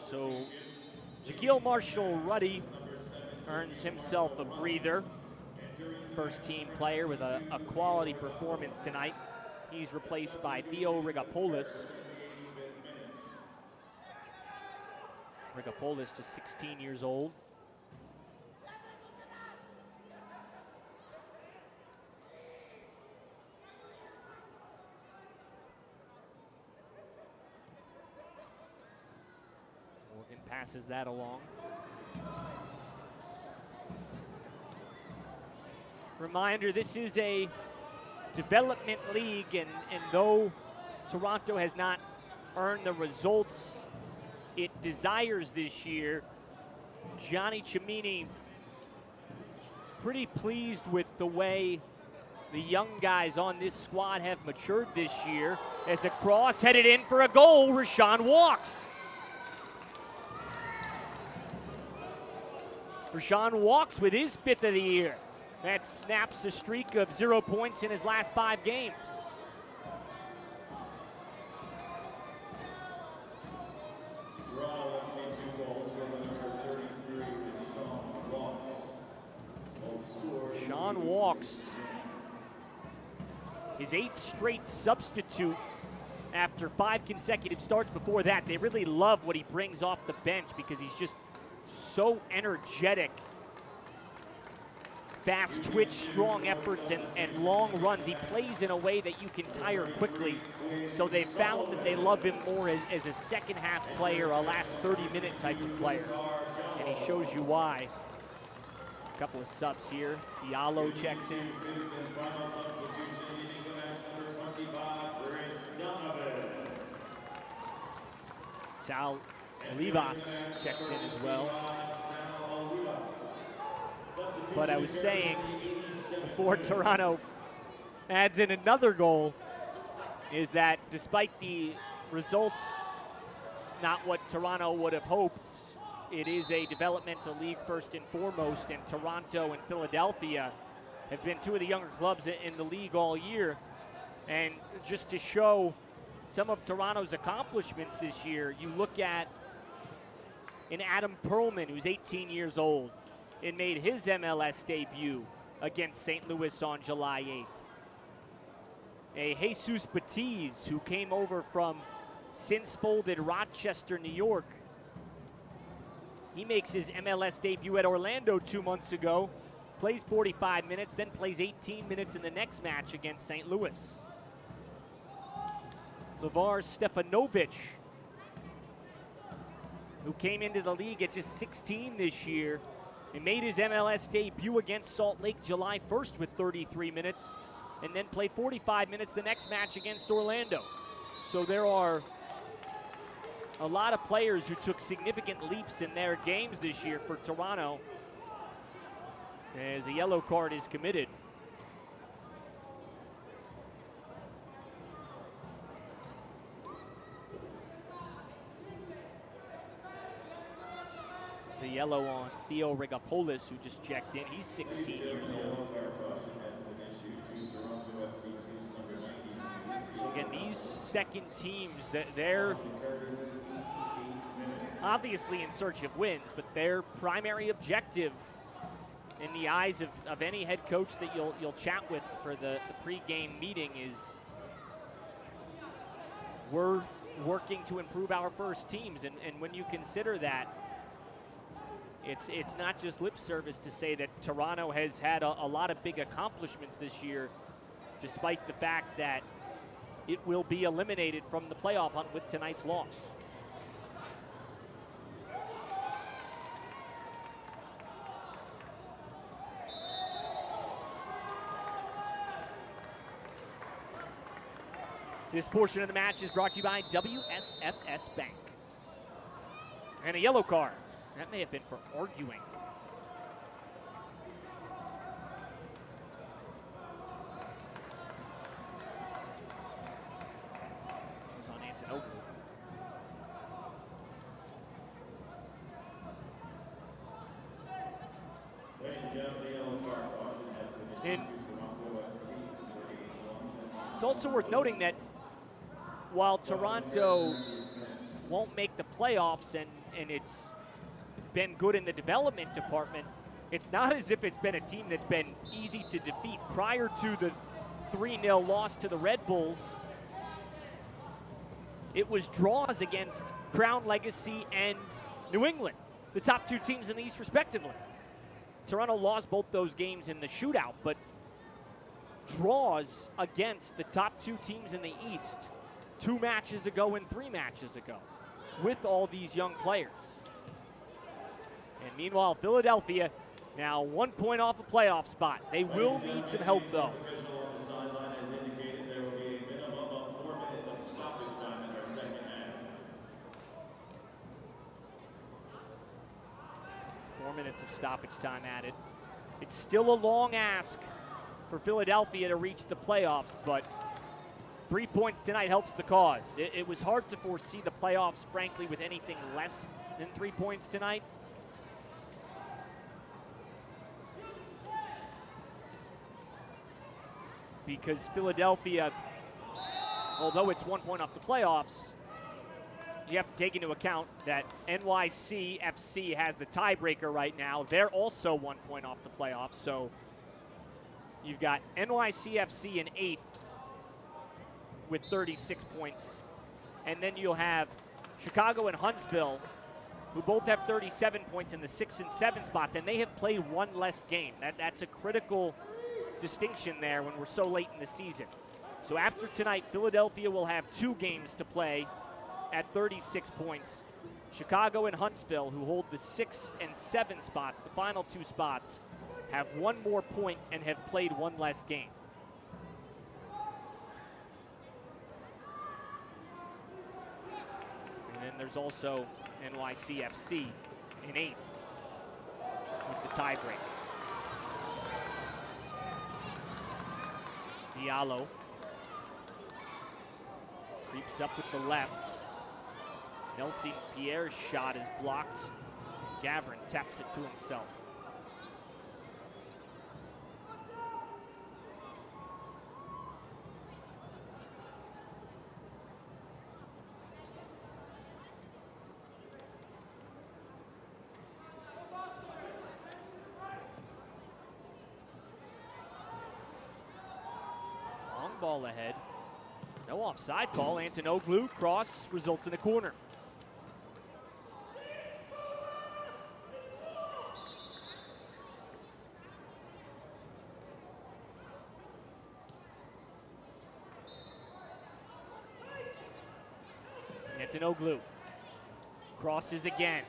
So, Jaquil Marshall-Ruddy earns himself a breather. First team player with a quality performance tonight. He's replaced by Theo Rigopoulos. Rigopoulos just 16 years old. Morgan passes that along. Reminder, this is a development league, and though Toronto has not earned the results it desires this year, Johnny Cimini pretty pleased with the way the young guys on this squad have matured this year. As a cross headed in for a goal, Rashawn walks. Rashawn walks with his 5th of the year. That snaps a streak of 0 points in his last 5 games. Sean walks. His 8th straight substitute after 5 consecutive starts before that. They really love what he brings off the bench because he's just so energetic. Fast twitch, strong efforts, and long runs. He plays in a way that you can tire quickly. So they found that they love him more as a second half player, a last 30-minute type of player. And he shows you why. A couple of subs here. Diallo checks in. Sal Olivas checks in as well. But I was saying before Toronto adds in another goal is that despite the results not what Toronto would have hoped, it is a developmental league first and foremost, and Toronto and Philadelphia have been 2 of the younger clubs in the league all year. And just to show some of Toronto's accomplishments this year, you look at an Adam Perlman, who's 18 years old, and made his MLS debut against St. Louis on July 8th. A Jesus Batiz, who came over from since-folded Rochester, New York. He makes his MLS debut at Orlando 2 months ago, plays 45 minutes, then plays 18 minutes in the next match against St. Louis. Levar Stefanovic, who came into the league at just 16 this year, and made his MLS debut against Salt Lake July 1st with 33 minutes, and then played 45 minutes the next match against Orlando. So there are a lot of players who took significant leaps in their games this year for Toronto, as a yellow card is committed. The yellow on Theo Rigopoulos, who just checked in. He's 16 years old. So again, these second teams, they're obviously in search of wins, but their primary objective in the eyes of any head coach that you'll chat with for the pre-game meeting is, we're working to improve our first teams. And when you consider that, it's not just lip service to say that Toronto has had a lot of big accomplishments this year, despite the fact that it will be eliminated from the playoff hunt with tonight's loss. This portion of the match is brought to you by WSFS Bank. And a yellow card. That may have been for arguing. It was on Antonoglu. And it's also worth noting that while Toronto won't make the playoffs and it's been good in the development department, it's not as if it's been a team that's been easy to defeat. Prior to the 3-0 loss to the Red Bulls, it was draws against Crown Legacy and New England, the top two teams in the East respectively. Toronto lost both those games in the shootout, but draws against the top two teams in the East 2 matches ago and 3 matches ago with all these young players. And meanwhile, Philadelphia now 1 point off a playoff spot. They will need some help, though. The sideline has indicated there will be a minimum of 4 minutes of stoppage time in our second half. 4 minutes of stoppage time added. It's still a long ask for Philadelphia to reach the playoffs, but 3 points tonight helps the cause. It was hard to foresee the playoffs, frankly, with anything less than 3 points tonight. Because Philadelphia, although it's 1 point off the playoffs, you have to take into account that NYCFC has the tiebreaker right now. They're also 1 point off the playoffs, so you've got NYCFC in 8th with 36 points. And then you'll have Chicago and Huntsville, who both have 37 points in the 6 and 7 spots, and they have played 1 less game. That's a critical distinction there when we're so late in the season. So after tonight, Philadelphia will have 2 games to play at 36 points. Chicago and Huntsville, who hold the 6 and 7 spots, the final 2 spots, have 1 more point and have played 1 less game. And then there's also NYCFC in 8th with the tiebreak. Diallo creeps up with the left. Nelson Pierre's shot is blocked. Gavrin taps it to himself. Long ball ahead. No offside call. Antonoglu cross results in a corner. Antonoglu crosses again.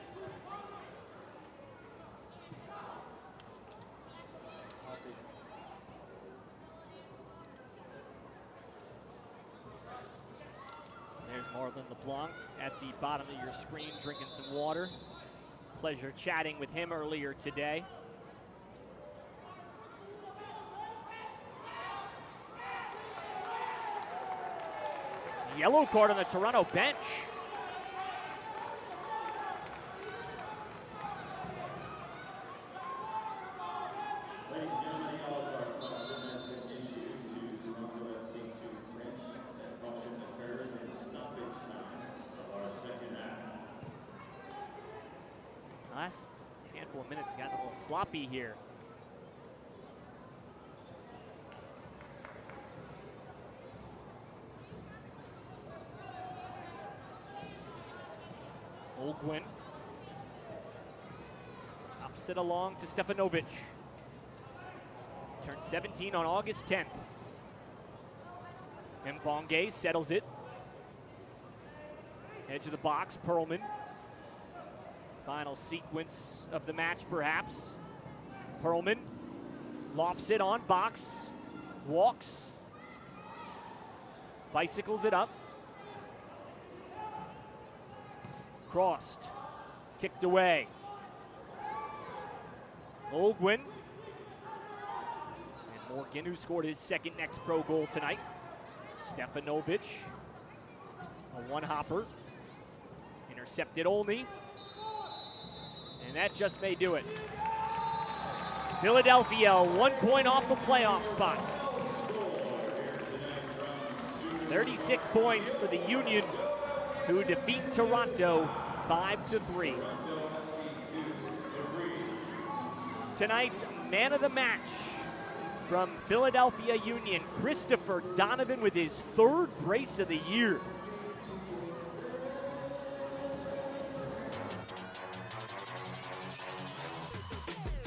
Marlon LeBlanc at the bottom of your screen drinking some water. Pleasure chatting with him earlier today. Yellow card on the Toronto bench. Ladies and gentlemen, the all-star caution has been issued to Toronto FC to its bench. That caution occurs in stoppage time of our second half. Last handful of minutes got a little sloppy here. Olguin ups it along to Stefanovic. Turned 17 on August 10th. Mbonge settles it. Edge of the box, Perlman. Final sequence of the match, perhaps. Perlman lofts it on box, walks, bicycles it up. Crossed, kicked away. Olguin. And Morgan, who scored his second Next Pro goal tonight. Stefanovic, a one-hopper. Intercepted Olney. And that just may do it. Philadelphia, 1 point off the playoff spot. 36 points for the Union, who defeat Toronto 5-3. Tonight's man of the match from Philadelphia Union, Christopher Donovan, with his third brace of the year.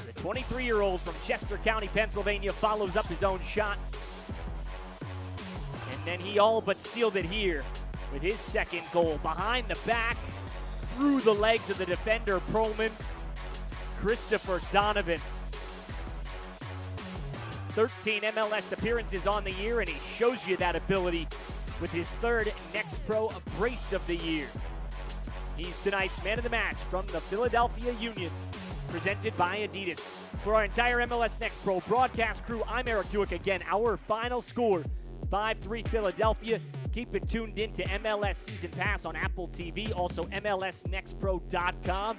The 23-year-old from Chester County, Pennsylvania, follows up his own shot. And then he all but sealed it here with his second goal. Behind the back, through the legs of the defender, Perlman. Christopher Donovan. 13 MLS appearances on the year, and he shows you that ability with his third Next Pro brace of the year. He's tonight's man of the match from the Philadelphia Union, presented by Adidas. For our entire MLS Next Pro broadcast crew, I'm Eric Duick. Again, our final score, 5-3 Philadelphia. Keep it tuned in to MLS Season Pass on Apple TV, also MLSNextPro.com.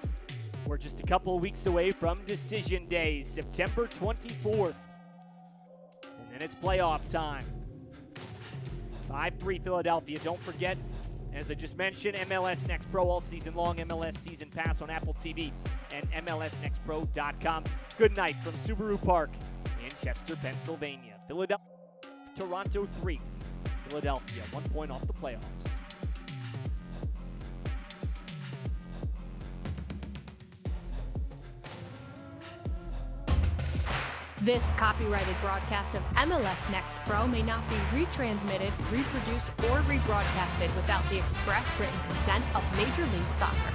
We're just a couple of weeks away from Decision Day, September 24th. And then it's playoff time. 5-3 Philadelphia. Don't forget, as I just mentioned, MLS Next Pro all season long, MLS Season Pass on Apple TV and MLSNextPro.com. Good night from Subaru Park in Chester, Pennsylvania. Philadelphia, Toronto 3. Philadelphia, 1 point off the playoffs. This copyrighted broadcast of MLS Next Pro may not be retransmitted, reproduced, or rebroadcasted without the express written consent of Major League Soccer.